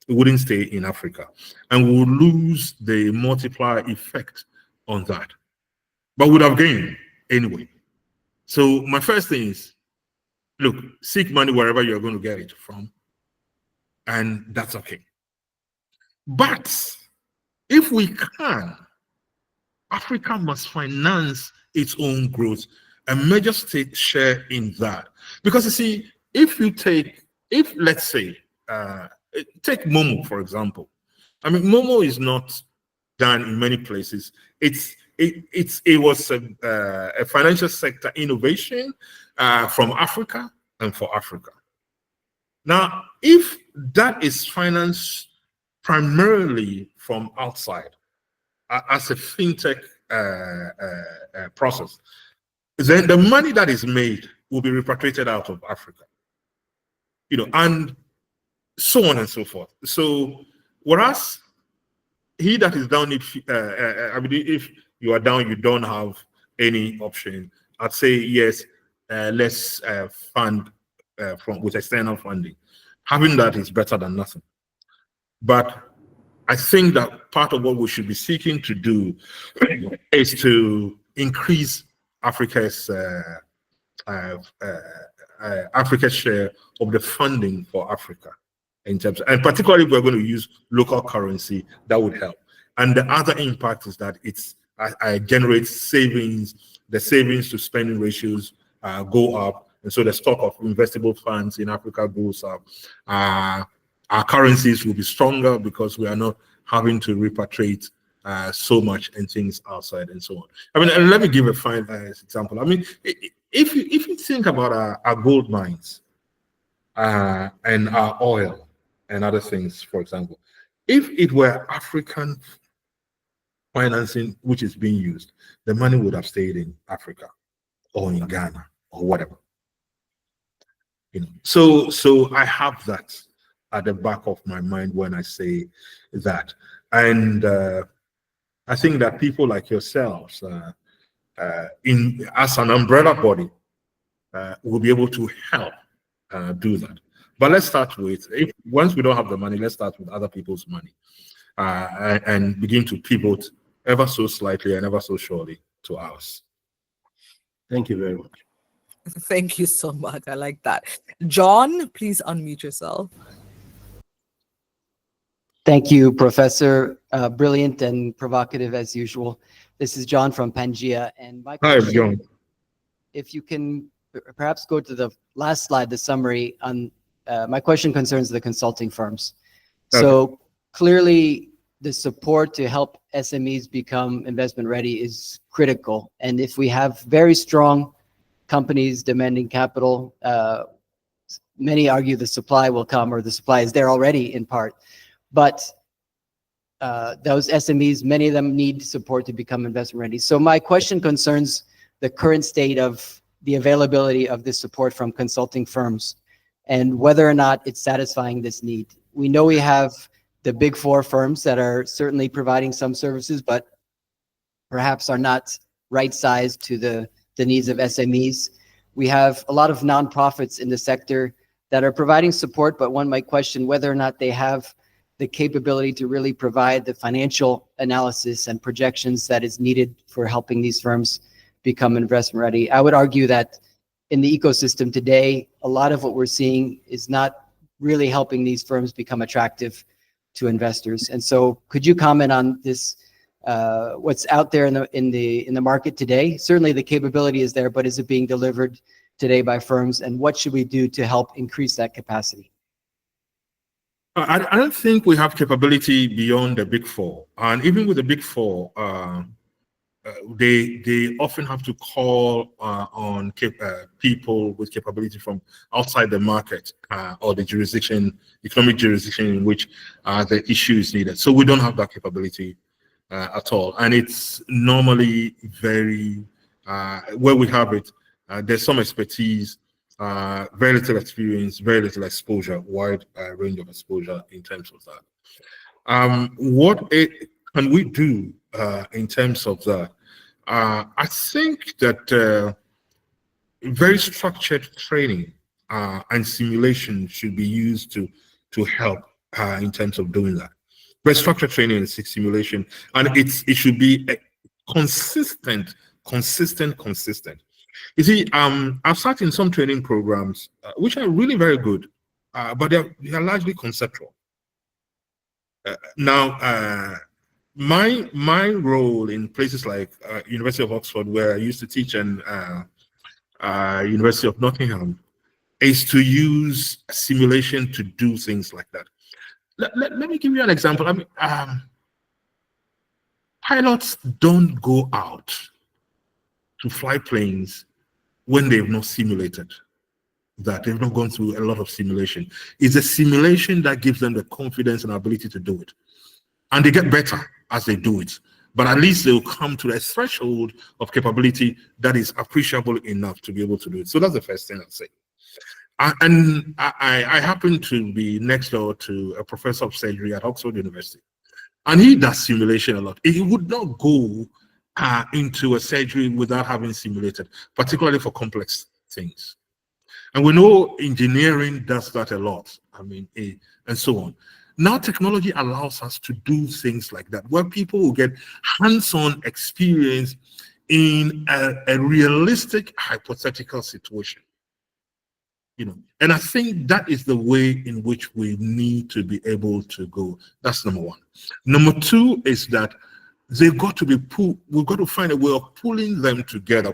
It wouldn't stay in Africa. And we'll lose the multiplier effect on that. But would have gained anyway. So my first thing is, look, seek money wherever you're going to get it from. And that's okay. But if we can, Africa must finance its own growth, a major state share in that. Because you see, if let's say, take Momo, for example. I mean, Momo is not done in many places. It was a financial sector innovation from Africa and for Africa. Now, if that is financed primarily from outside as a fintech process, then the money that is made will be repatriated out of Africa, and so on and so forth. So, whereas he that is down, if you are down, you don't have any option. I'd say yes, let's fund with external funding. Having that is better than nothing. But I think that part of what we should be seeking to do is to increase Africa's share of the funding for Africa, in terms, and particularly if we're going to use local currency, that would help. And the other impact is that it generates savings. The savings to spending ratios go up, and so the stock of investable funds in Africa goes up. Our currencies will be stronger because we are not having to repatriate so much and things outside and so on. I mean, and let me give a fine example. I mean, if you think about our gold mines and our oil and other things, for example, if it were African financing which is being used, the money would have stayed in Africa or in Ghana or whatever. So I have that at the back of my mind when I say that. And I think that people like yourselves, as an umbrella body, will be able to help do that. But let's start with, once we don't have the money, let's start with other people's money and begin to pivot ever so slightly and ever so surely to ours. Thank you very much. Thank you so much. I like that. John, please unmute yourself. Thank you, Professor. Brilliant and provocative as usual. This is John from Pangea. And my question, hi, John. If you can perhaps go to the last slide, the summary on my question concerns the consulting firms. Okay. So clearly the support to help SMEs become investment ready is critical. And if we have very strong companies demanding capital, many argue the supply will come, or the supply is there already in part. But those SMEs, many of them need support to become investment ready. So my question concerns the current state of the availability of this support from consulting firms and whether or not it's satisfying this need. We know we have the big four firms that are certainly providing some services, but perhaps are not right-sized to the needs of SMEs. We have a lot of nonprofits in the sector that are providing support, but one might question whether or not they have the capability to really provide the financial analysis and projections that is needed for helping these firms become investment ready. I would argue that in the ecosystem today, a lot of what we're seeing is not really helping these firms become attractive to investors. And so could you comment on this, what's out there in the market today? Certainly the capability is there, but is it being delivered today by firms, and what should we do to help increase that capacity? I don't think we have capability beyond the big four. And even with the big four, they often have to call on people with capability from outside the market or the economic jurisdiction in which the issue is needed. So we don't have that capability at all. And it's normally very, where we have it, there's some expertise, very little experience, very little exposure, wide range of exposure in terms of that. What can we do in terms of that? I think that very structured training and simulation should be used to help in terms of doing that. But structured training and simulation, and it should be consistent. You see, I've sat in some training programs which are really very good, but they're largely conceptual. Now, my role in places like University of Oxford, where I used to teach, and University of Nottingham, is to use simulation to do things like that. Let me give you an example. I mean, pilots don't go out to fly planes when they've not simulated that. They've not gone through a lot of simulation. It's a simulation that gives them the confidence and ability to do it. And they get better as they do it. But at least they'll come to a threshold of capability that is appreciable enough to be able to do it. So that's the first thing I'll say. I happen to be next door to a professor of surgery at Oxford University, and he does simulation a lot. He would not go into a surgery without having simulated, particularly for complex things. And we know engineering does that a lot. I mean, and so on. Now technology allows us to do things like that, where people will get hands-on experience in a realistic hypothetical situation. And I think that is the way in which we need to be able to go. That's number one. Number two is that they've got to be we've got to find a way of pulling them together,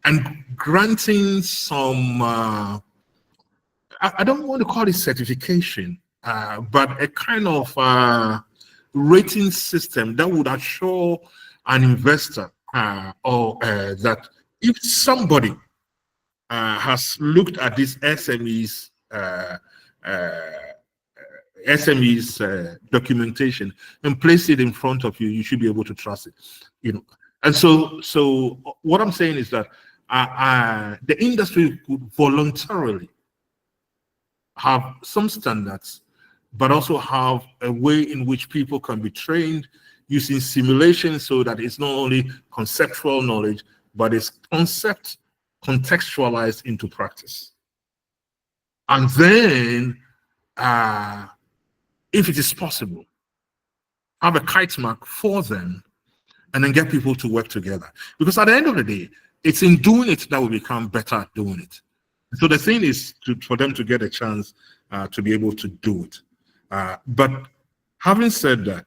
and granting some, I don't want to call it certification, but a kind of rating system that would assure an investor that if somebody has looked at this SME's documentation and placed it in front of you, you should be able to trust it. And so what I'm saying is that the industry could voluntarily have some standards, but also have a way in which people can be trained using simulation, so that it's not only conceptual knowledge, but it's concept contextualized into practice. And then, if it is possible, have a kite mark for them, and then get people to work together. Because at the end of the day, it's in doing it that we become better at doing it. So the thing is for them to get a chance to be able to do it. But having said that,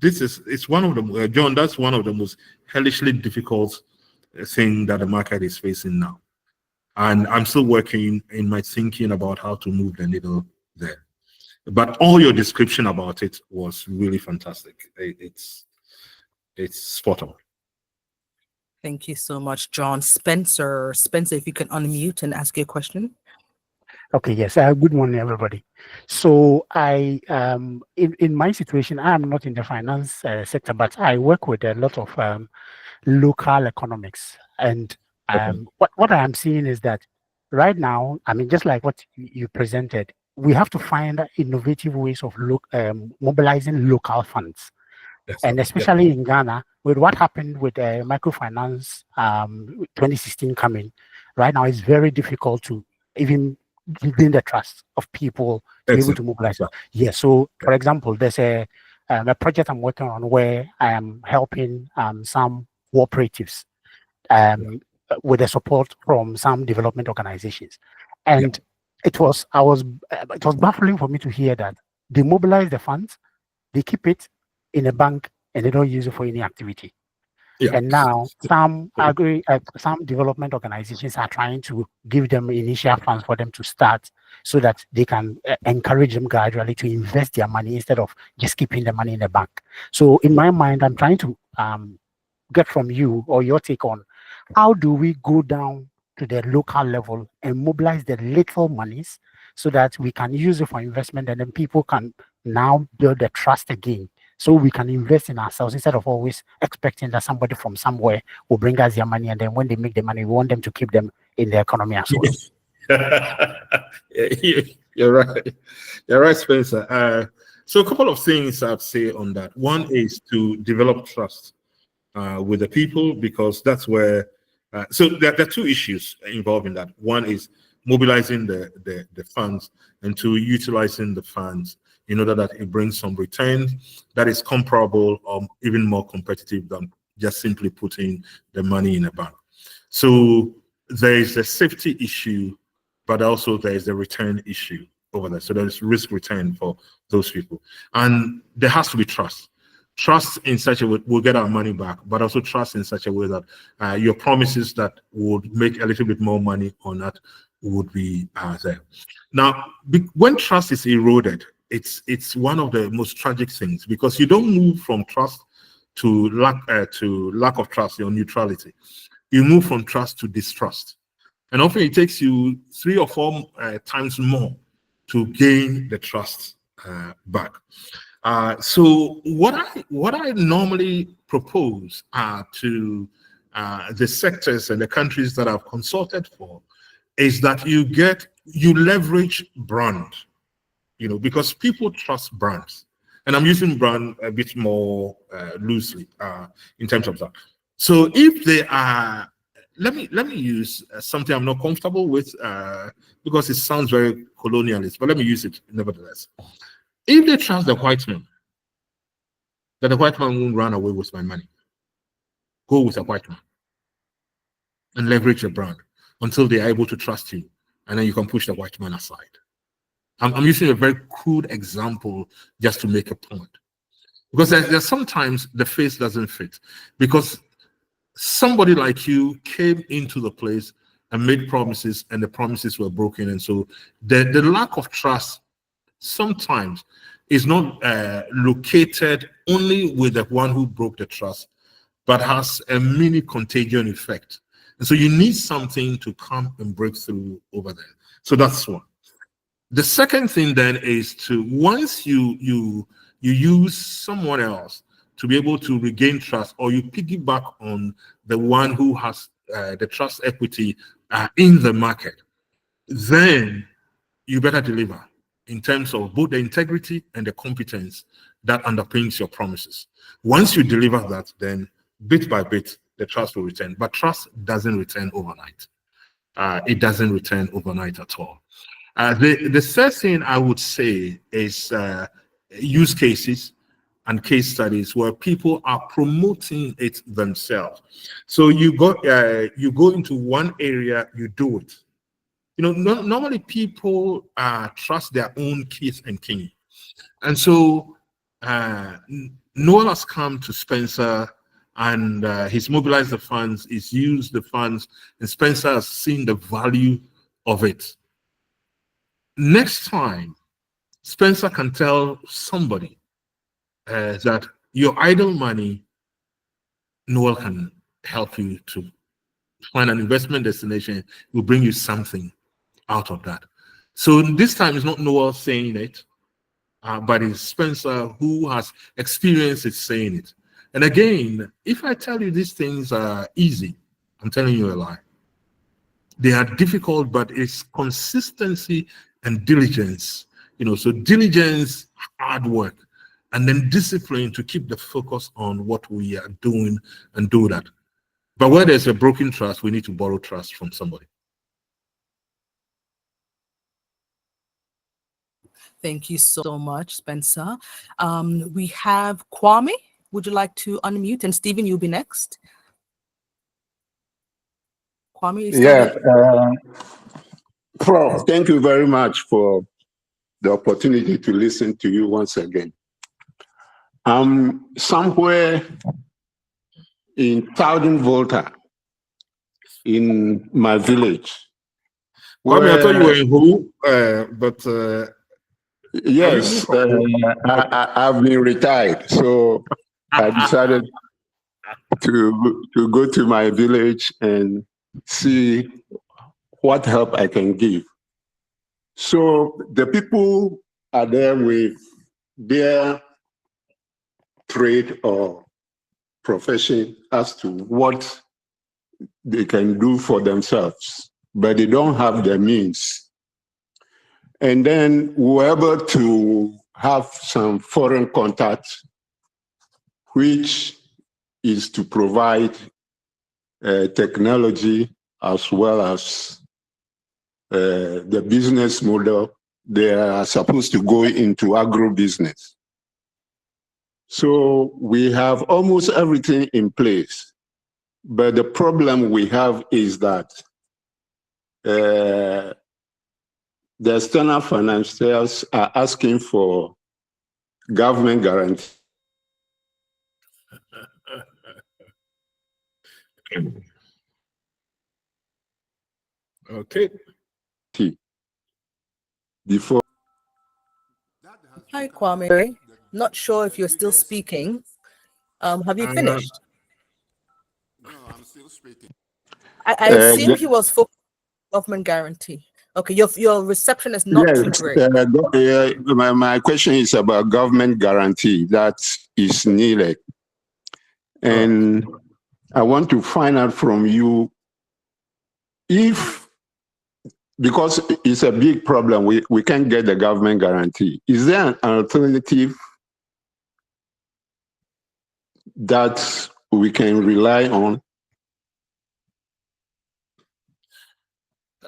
it's one of the, John, that's one of the most hellishly difficult thing that the market is facing now. And I'm still working in my thinking about how to move the needle there. But all your description about it was really fantastic. It's spot on. Thank you so much, John. Spencer, if you can unmute and ask your question. Okay, yes. Good morning, everybody. So I, in my situation, I am not in the finance sector, but I work with a lot of local economics. And what I am seeing is that right now, I mean, just like what you presented, we have to find innovative ways of mobilizing local funds. Yes, and especially in Ghana, with what happened with microfinance 2016 coming, right now it's very difficult to even gain the trust of people to be able to mobilize. Yeah. So, for example, there's a project I'm working on where I am helping some cooperatives with the support from some development organizations, and it was baffling for me to hear that they mobilize the funds, they keep it in a bank, and they don't use it for any activity. And now some development organizations are trying to give them initial funds for them to start, so that they can encourage them gradually to invest their money instead of just keeping the money in the bank. So in my mind, I'm trying to get from you or your take on how do we go down to the local level and mobilize the little monies so that we can use it for investment, and then people can now build the trust again. So we can invest in ourselves instead of always expecting that somebody from somewhere will bring us their money, and then when they make the money, we want them to keep them in the economy as well. You're right. You're right, Spencer. So a couple of things I'd say on that. One is to develop trust with the people, because that's where, so there are two issues involved in that. One is mobilizing the funds into utilizing the funds in order that it brings some returns that is comparable or even more competitive than just simply putting the money in a bank. So there is a safety issue, but also there is the return issue over there. So there's risk return for those people. And there has to be trust. Trust in such a way we'll get our money back, but also trust in such a way that your promises that would make a little bit more money on that would be there. Now, when trust is eroded, it's one of the most tragic things, because you don't move from trust to lack of trust or neutrality. You move from trust to distrust, and often it takes you 3 or 4 times more to gain the trust back. So what I normally propose to the sectors and the countries that I've consulted for is that you leverage brand, because people trust brands. And I'm using brand a bit more loosely in terms of that. So if they are, let me use something I'm not comfortable with because it sounds very colonialist, but let me use it nevertheless. If they trust the white man, that the white man won't run away with my money, go with a white man and leverage your brand until they are able to trust you, and then you can push the white man aside. I'm using a very crude example just to make a point, because there's sometimes the face doesn't fit, because somebody like you came into the place and made promises, and the promises were broken, and so the lack of trust sometimes is not located only with the one who broke the trust, but has a mini contagion effect. And so you need something to come and break through over there. So that's one. The second thing then is to, once you use someone else to be able to regain trust, or you piggyback on the one who has the trust equity in the market, then you better deliver in terms of both the integrity and the competence that underpins your promises. Once you deliver that, then bit by bit, the trust will return. But trust doesn't return overnight. It doesn't return overnight at all. The third thing I would say is use cases and case studies where people are promoting it themselves. So you go into one area, you do it. Normally people trust their own kith and kin. And so Noel has come to Spencer, and he's mobilized the funds, he's used the funds, and Spencer has seen the value of it. Next time, Spencer can tell somebody that your idle money, Noel can help you to find an investment destination, will bring you something out of that. So this time it's not Noel saying it, but it's Spencer who has experienced it saying it. And again, if I tell you these things are easy, I'm telling you a lie. They are difficult, but it's consistency and diligence. So diligence, hard work, and then discipline to keep the focus on what we are doing and do that. But where there's a broken trust, we need to borrow trust from somebody. Thank you so much, Spencer. We have Kwame. Would you like to unmute? And Stephen, you'll be next. Kwame, yes. Prof, thank you very much for the opportunity to listen to you once again. I'm somewhere in 1000 Volta in my village. Kwame, I thought you were in who? But yes, I've been retired, so I decided to go to my village and see what help I can give. So the people are there with their trade or profession as to what they can do for themselves, but they don't have the means. And then we're able to have some foreign contact, which is to provide technology as well as the business model. They are supposed to go into agro-business. So we have almost everything in place. But the problem we have is that the external financiers are asking for government guarantee. Okay. Before. Hi, Kwame. Not sure if you're still speaking. Have you finished? No, I'm still speaking. I assume he was focused on government guarantee. Okay, your reception is not too great. My question is about government guarantee that is needed. And I want to find out from you if, because it's a big problem, we can't get the government guarantee. Is there an alternative that we can rely on?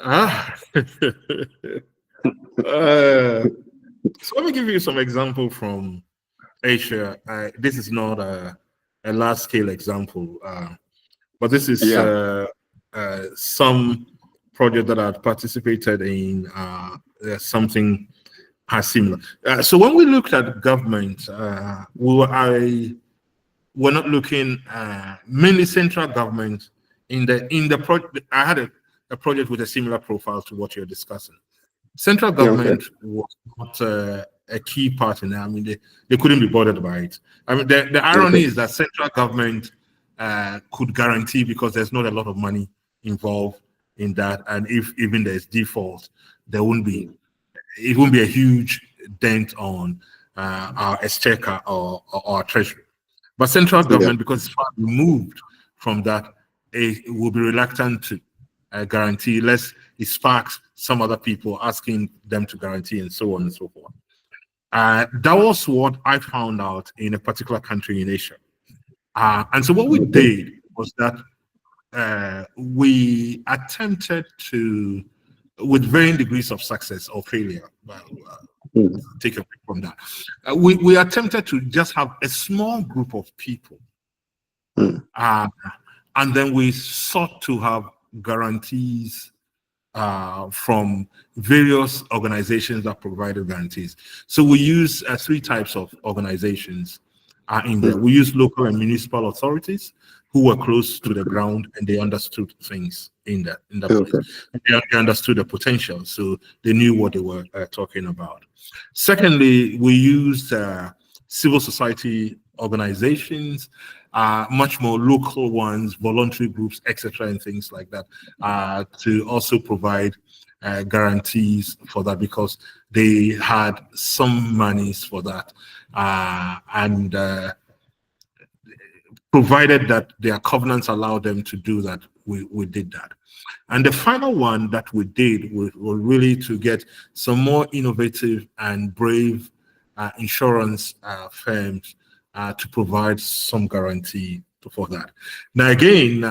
So let me give you some example from Asia. This is not a large-scale example, but this is some project that I've participated in, something similar. So when we looked at government, we're not looking mainly central government in the project. I had a project with a similar profile to what you're discussing. Central government was not a key part in that. I mean, they couldn't be bothered by it. I mean, the irony is that central government could guarantee because there's not a lot of money involved in that, and if even there's default, it won't be a huge dent on our exchequer or our treasury. But central government, because it's far removed from that, it will be reluctant to guarantee unless it sparks some other people asking them to guarantee and so on and so forth. That was what I found out in a particular country in Asia. And so what we did was that we attempted to, with varying degrees of success or failure, take a break from that. We attempted to just have a small group of people, and then we sought to have guarantees from various organizations that provided guarantees. So we use three types of organizations in there. We use local and municipal authorities who were close to the ground and they understood things in that place. They understood the potential, so they knew what they were talking about. Secondly, we used civil society organizations, much more local ones, voluntary groups, etc., and things like that, to also provide guarantees for that because they had some monies for that, and provided that their covenants allowed them to do that, we did that. And the final one that we did was really to get some more innovative and brave insurance firms to provide some guarantee for that. Now, again,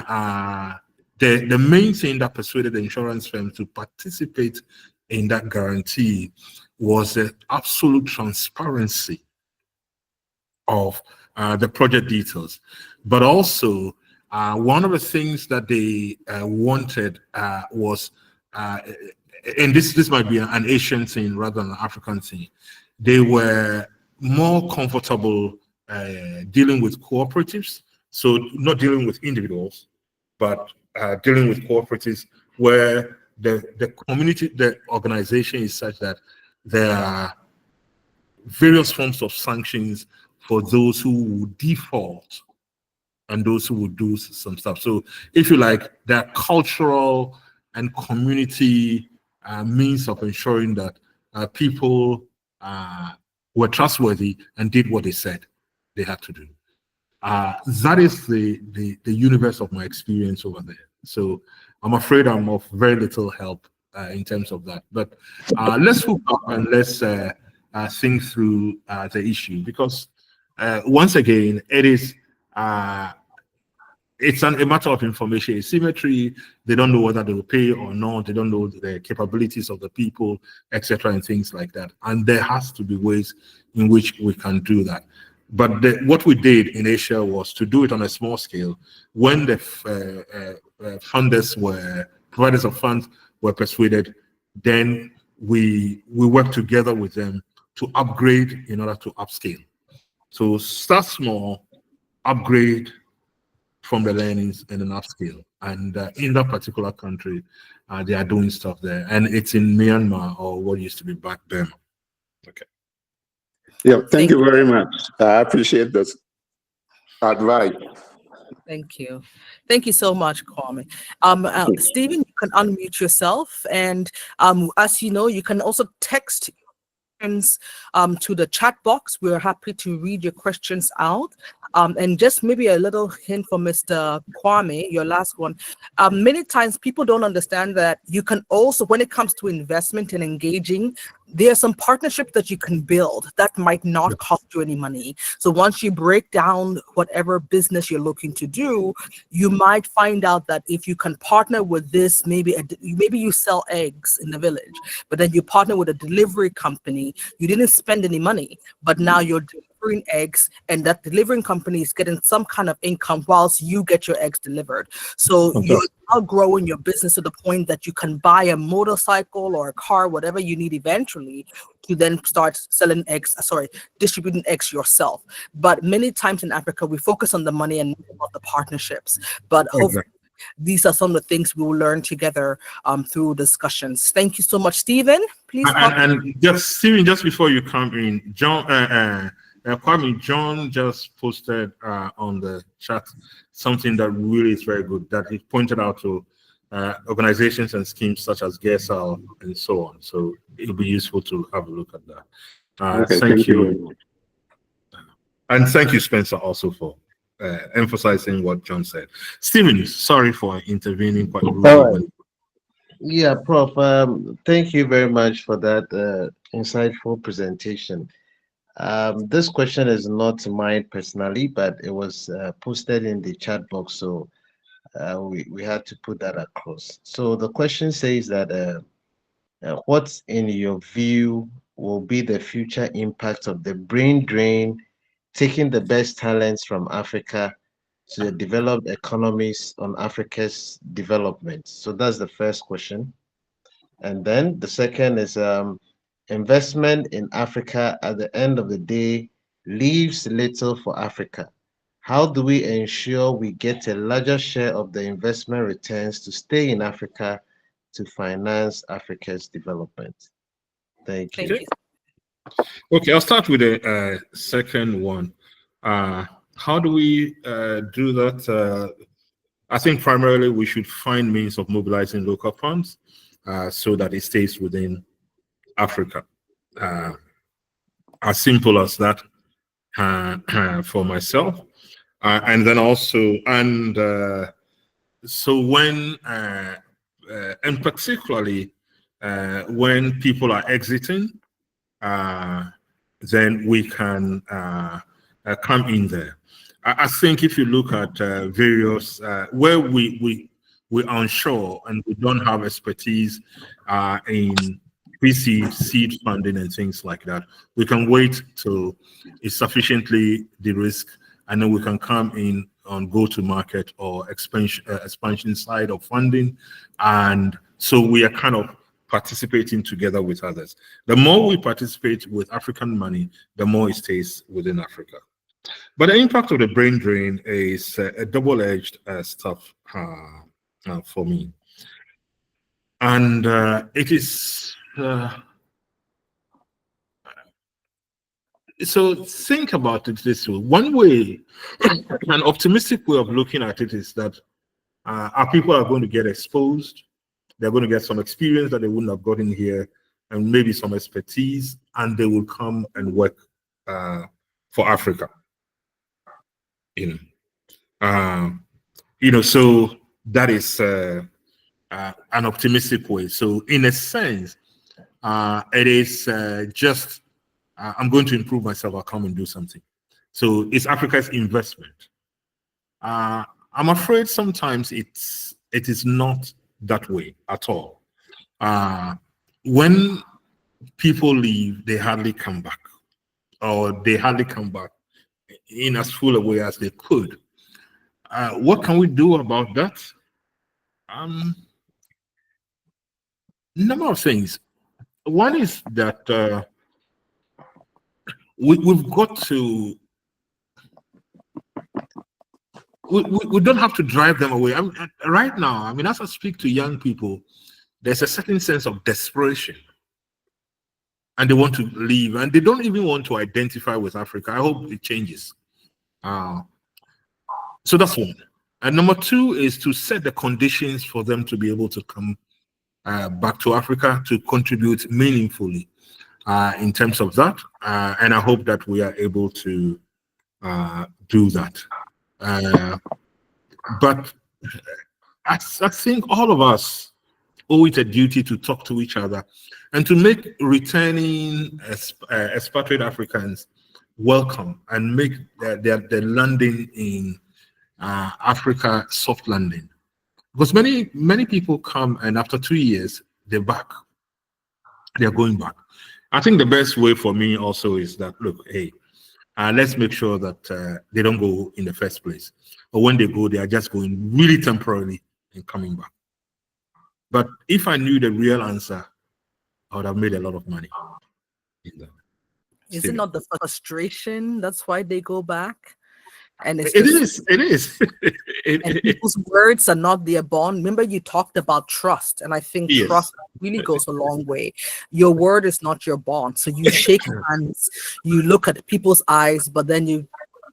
the main thing that persuaded the insurance firm to participate in that guarantee was the absolute transparency of the project details. But also, one of the things that they wanted was, and this might be an Asian thing rather than an African thing, they were more comfortable dealing with cooperatives. So not dealing with individuals, but dealing with cooperatives where the community, the organization is such that there are various forms of sanctions for those who would default and those who would do some stuff. So if you like, there are cultural and community means of ensuring that people were trustworthy and did what they said they had to do. That is the universe of my experience over there. So I'm afraid I'm of very little help in terms of that. But let's hook up and let's think through the issue, because once again, it is it's a matter of information asymmetry. They don't know whether they will pay or not. They don't know the capabilities of the people, etc., and things like that. And there has to be ways in which we can do that. But what we did in Asia was to do it on a small scale. When the providers of funds were persuaded, then we worked together with them to upgrade in order to upscale. So start small, upgrade from the learnings, and then upscale. And in that particular country, they are doing stuff there. And it's in Myanmar, or what used to be back Burma. Okay. Yeah, thank you very much. I appreciate this advice. Thank you. Thank you so much, Kwame. Stephen, you can unmute yourself. And as you know, you can also text to the chat box. We're happy to read your questions out. And just maybe a little hint for Mr. Kwame, your last one. Many times people don't understand that you can also, when it comes to investment and engaging, there are some partnerships that you can build that might not cost you any money. So once you break down whatever business you're looking to do, you might find out that if you can partner with this, maybe you sell eggs in the village, but then you partner with a delivery company. You didn't spend any money, but now you're delivering eggs, and that delivering company is getting some kind of income whilst you get your eggs delivered. So you're now growing your business to the point that you can buy a motorcycle or a car, whatever you need eventually, to then start distributing eggs yourself. But many times in Africa, we focus on the money and not the partnerships. But hopefully, these are some of the things we will learn together through discussions. Thank you so much, Stephen. Please. And just Stephen, just before you come in, Kwame, John just posted on the chat something that really is very good, that he pointed out to organizations and schemes such as Gvca and so on. So it'll be useful to have a look at that. Okay, thank you. And thank you, Spencer, also for emphasizing what John said. Stephen, sorry for intervening quite rudely. Yeah, Prof. Thank you very much for that insightful presentation. This question is not mine personally, but it was posted in the chat box, so we had to put that across. So the question says that what, in your view, will be the future impact of the brain drain, taking the best talents from Africa to the developed economies on Africa's development? So that's the first question. And then the second is investment in Africa at the end of the day leaves little for Africa. How do we ensure we get a larger share of the investment returns to stay in Africa to finance Africa's development? Thank you. Okay, I'll start with the second one. How do we do that? I think primarily we should find means of mobilizing local funds so that it stays within Africa. As simple as that for myself. And then also, so when, and particularly when people are exiting, then we can come in there. I think if you look at various, where we are unsure and we don't have expertise in pre-seed, seed funding and things like that, we can wait till it's sufficiently de-risked, and then we can come in on go-to-market or expansion side of funding. And so we are kind of participating together with others. The more we participate with African money, the more it stays within Africa. But the impact of the brain drain is a double-edged stuff for me. And it is, so think about it this way. One way, an optimistic way of looking at it is that our people are going to get exposed. They're going to get some experience that they wouldn't have gotten here, and maybe some expertise, and they will come and work for Africa. So that is an optimistic way. So in a sense, it is just, I'm going to improve myself, I'll come and do something. So it's Africa's investment. I'm afraid sometimes it is not that way at all. When people leave, they hardly come back, or they hardly come back in as full a way as they could. What can we do about that? Number of things. One is that we've got to. We don't have to drive them away. I mean, right now, I mean, as I speak to young people, there's a certain sense of desperation, and they want to leave, and they don't even want to identify with Africa. I hope it changes. So that's one. And number two is to set the conditions for them to be able to come back to Africa to contribute meaningfully in terms of that. And I hope that we are able to do that. But I think all of us owe it a duty to talk to each other and to make returning expatriate Africans welcome and make their landing in Africa soft landing. Because many people come and after 2 years, they're back. They're going back. I think the best way for me also is that, look, hey, let's make sure that they don't go in the first place. Or when they go, they are just going really temporarily and coming back. But if I knew the real answer, I would have made a lot of money. Is it not the frustration? That's why they go back? And It is. And people's words are not their bond. Remember, you talked about trust, and I think Yes. trust really goes a long way. Your word is not your bond. So you shake hands, you look at people's eyes, but then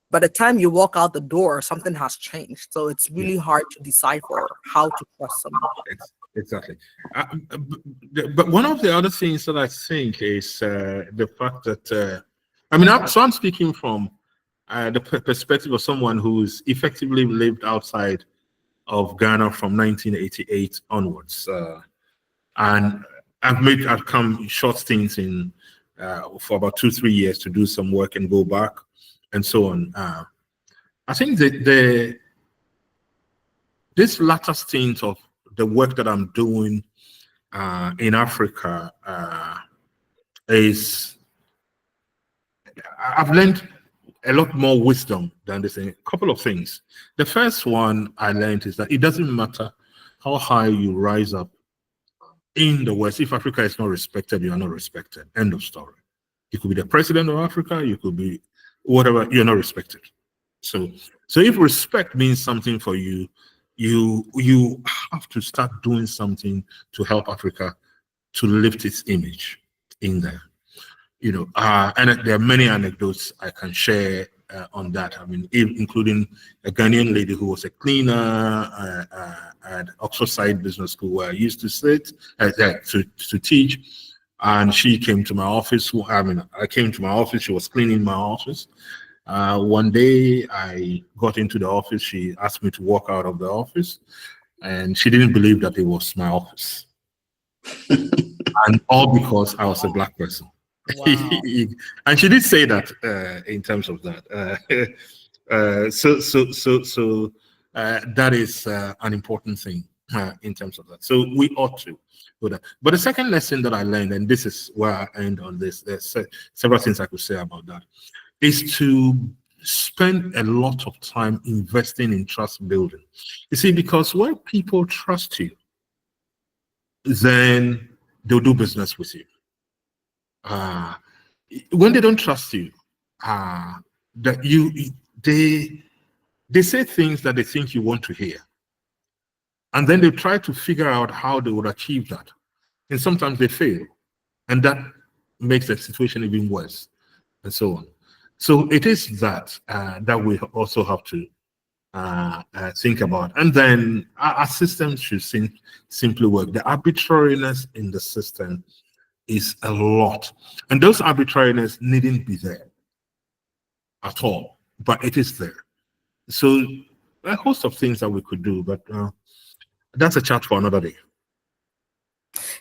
by the time you walk out the door, something has changed. So it's really hard to decipher how to trust someone. Exactly. But one of the other things that I think is the fact that, I'm speaking from the perspective of someone who's effectively lived outside of Ghana from 1988 onwards. And I've come short stints in for about 2-3 years to do some work and go back and so on. I think that this latter stint of the work that I'm doing in Africa is, I've learned a lot more wisdom than this. A couple of things. The first one I learned is that it doesn't matter how high you rise up in the West. If Africa is not respected, you are not respected. End of story. You could be the president of Africa, you could be whatever, you're not respected. So if respect means something for you, you have to start doing something to help Africa to lift its image in there. And there are many anecdotes I can share on that. I mean, including a Ghanaian lady who was a cleaner at Oxford Business School where I used to sit to teach, and she came to my office. I came to my office. She was cleaning my office. One day I got into the office. She asked me to walk out of the office, and she didn't believe that it was my office, and all because I was a black person. Wow. And she did say that in terms of that. That is an important thing in terms of that. So we ought to do that. But the second lesson that I learned, and this is where I end on this, there's several things I could say about that, is to spend a lot of time investing in trust building. You see, because when people trust you, then they'll do business with you. When they don't trust you, that they say things that they think you want to hear, and then they try to figure out how they would achieve that, and sometimes they fail, and that makes the situation even worse, and so on. So it is that that we also have to think about, and then our system should simply work. The arbitrariness in the system is a lot, and those arbitrariness needn't be there at all, but it is there. So a host of things that we could do, but that's a chat for another day.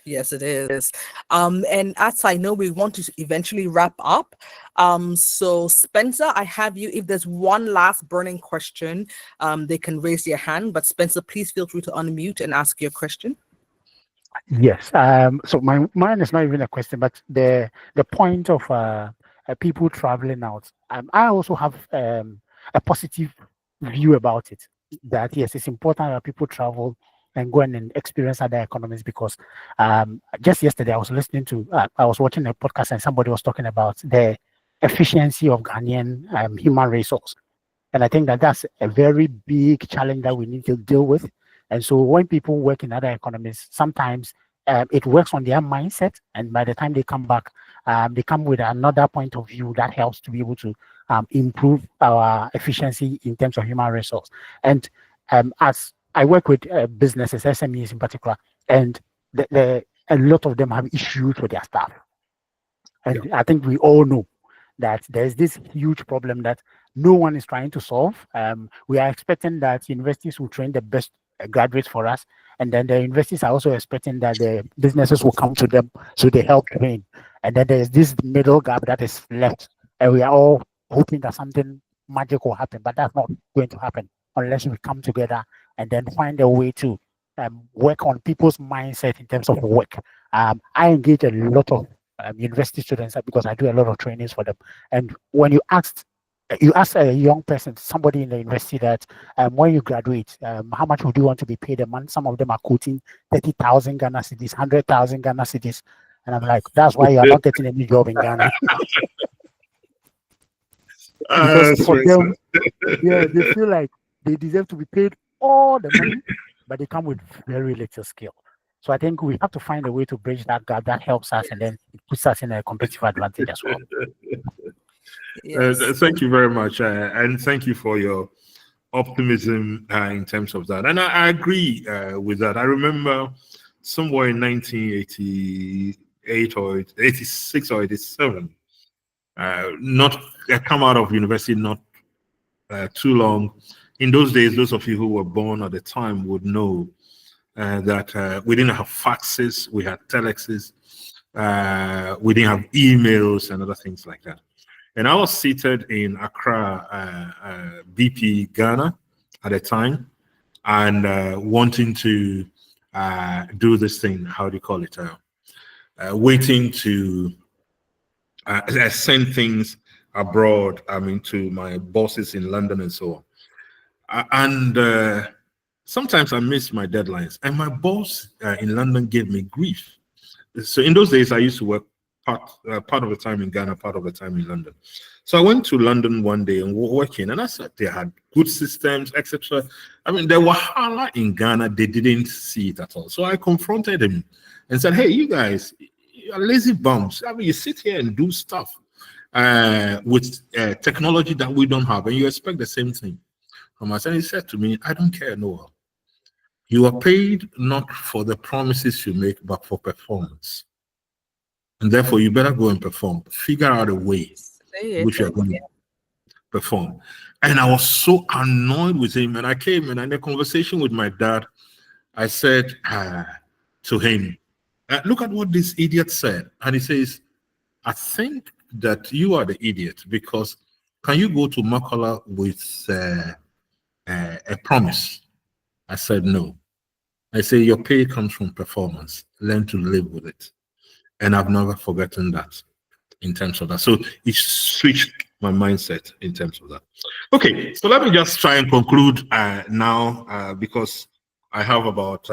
Yes, it is. And as I know, we want to eventually wrap up. So Spencer, I have you. If there's one last burning question, they can raise their hand. But Spencer, please feel free to unmute and ask your question. Yes. So mine is not even a question, but the point of people traveling out. I also have a positive view about it. That yes, it's important that people travel and go and experience other economies because just yesterday I was listening to I was watching a podcast and somebody was talking about the efficiency of Ghanaian human resource. And I think that that's a very big challenge that we need to deal with. And so when people work in other economies, sometimes it works on their mindset. And by the time they come back, they come with another point of view that helps to be able to improve our efficiency in terms of human resource. And as I work with businesses, SMEs in particular, and a lot of them have issues with their staff. And I think we all know that there's this huge problem that no one is trying to solve. We are expecting that universities will train the best graduates for us, and then the universities are also expecting that the businesses will come to them, so they help train. And then there's this middle gap that is left, and we are all hoping that something magic will happen, but that's not going to happen unless we come together and then find a way to work on people's mindset in terms of work. I engage a lot of university students because I do a lot of trainings for them. And when you ask a young person, somebody in the university, that when you graduate, how much would you want to be paid a month? Some of them are quoting 30,000 Ghana cedis, 100,000 Ghana cedis. And I'm like, that's why you are not getting any job in Ghana. Because for them, yeah, they feel like they deserve to be paid all the money, but they come with very little skill. So I think we have to find a way to bridge that gap that helps us, and then it puts us in a competitive advantage as well. Yes. Thank you very much, and thank you for your optimism in terms of that. And I agree with that. I remember somewhere in 1988 or 86 or 87, not I come out of university not too long. In those days, those of you who were born at the time would know that we didn't have faxes, we had telexes, we didn't have emails and other things like that. And I was seated in Accra, BP, Ghana at the time, and wanting to do this thing, how do you call it? Waiting to send things abroad, I mean, to my bosses in London and so on. And sometimes I miss my deadlines. And my boss in London gave me grief. So in those days, I used to work part of the time in Ghana, part of the time in London. So I went to London one day and working, and I said they had good systems, etc. I mean, there were hala in Ghana, they didn't see it at all. So I confronted him and said, hey, you guys, you're lazy bums. I mean, you sit here and do stuff with technology that we don't have, and you expect the same thing from us. And he said to me, I don't care, Noah. You are paid not for the promises you make, but for performance. And therefore, you better go and perform. Figure out a way which you're going to perform. And I was so annoyed with him. And I came and in a conversation with my dad, I said to him, look at what this idiot said. And he says, I think that you are the idiot, because can you go to Makola with a promise? I said, no. I say, your pay comes from performance. Learn to live with it. And I've never forgotten that in terms of that. So it switched my mindset in terms of that. Okay, so let me just try and conclude now because I have about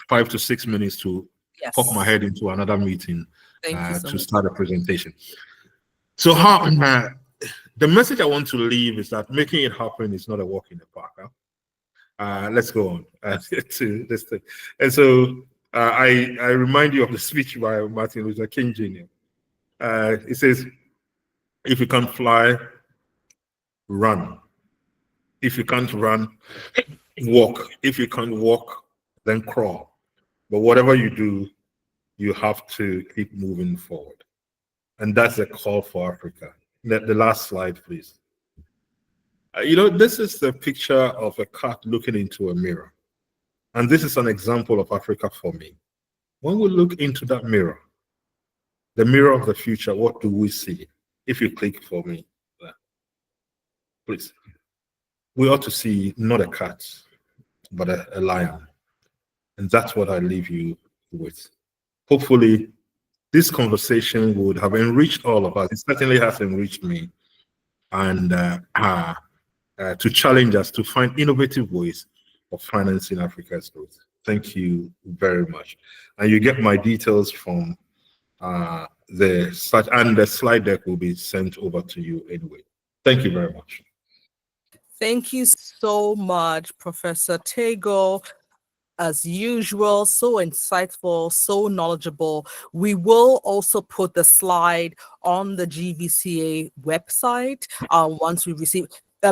5 to 6 minutes to pop my head into another meeting to start a presentation. So how the message I want to leave is that making it happen is not a walk in the park. Let's go on to this thing. And so I remind you of the speech by Martin Luther King Jr. It says, if you can't fly, run. If you can't run, walk. If you can't walk, then crawl. But whatever you do, you have to keep moving forward. And that's a call for Africa. The last slide, please. You know, this is the picture of a cat looking into a mirror. And this is an example of Africa for me. when we look into that mirror, the mirror of the future, what do we see? If you click for me, please. We ought to see not a cat, but a lion. And that's what I leave you with. Hopefully, this conversation would have enriched all of us. It certainly has enriched me. And to challenge us to find innovative ways of financing Africa's growth. Thank you very much. And you get my details from the site, and the slide deck will be sent over to you anyway. Thank you very much. Thank you so much, Professor Tego. As usual, so insightful, so knowledgeable. We will also put the slide on the GVCA website once we receive.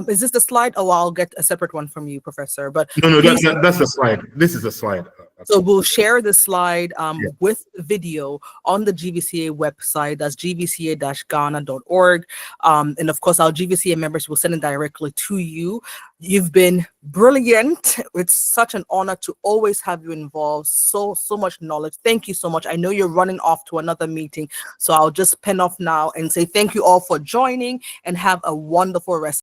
Is this the slide? Oh, I'll get a separate one from you, Professor. But no, that's the slide. This is the slide. So we'll share the slide with the video on the GVCA website. That's gvca-ghana.org. And of course, our GVCA members will send it directly to you. You've been brilliant. It's such an honor to always have you involved. So much knowledge. Thank you so much. I know you're running off to another meeting, so I'll just pen off now and say thank you all for joining and have a wonderful rest.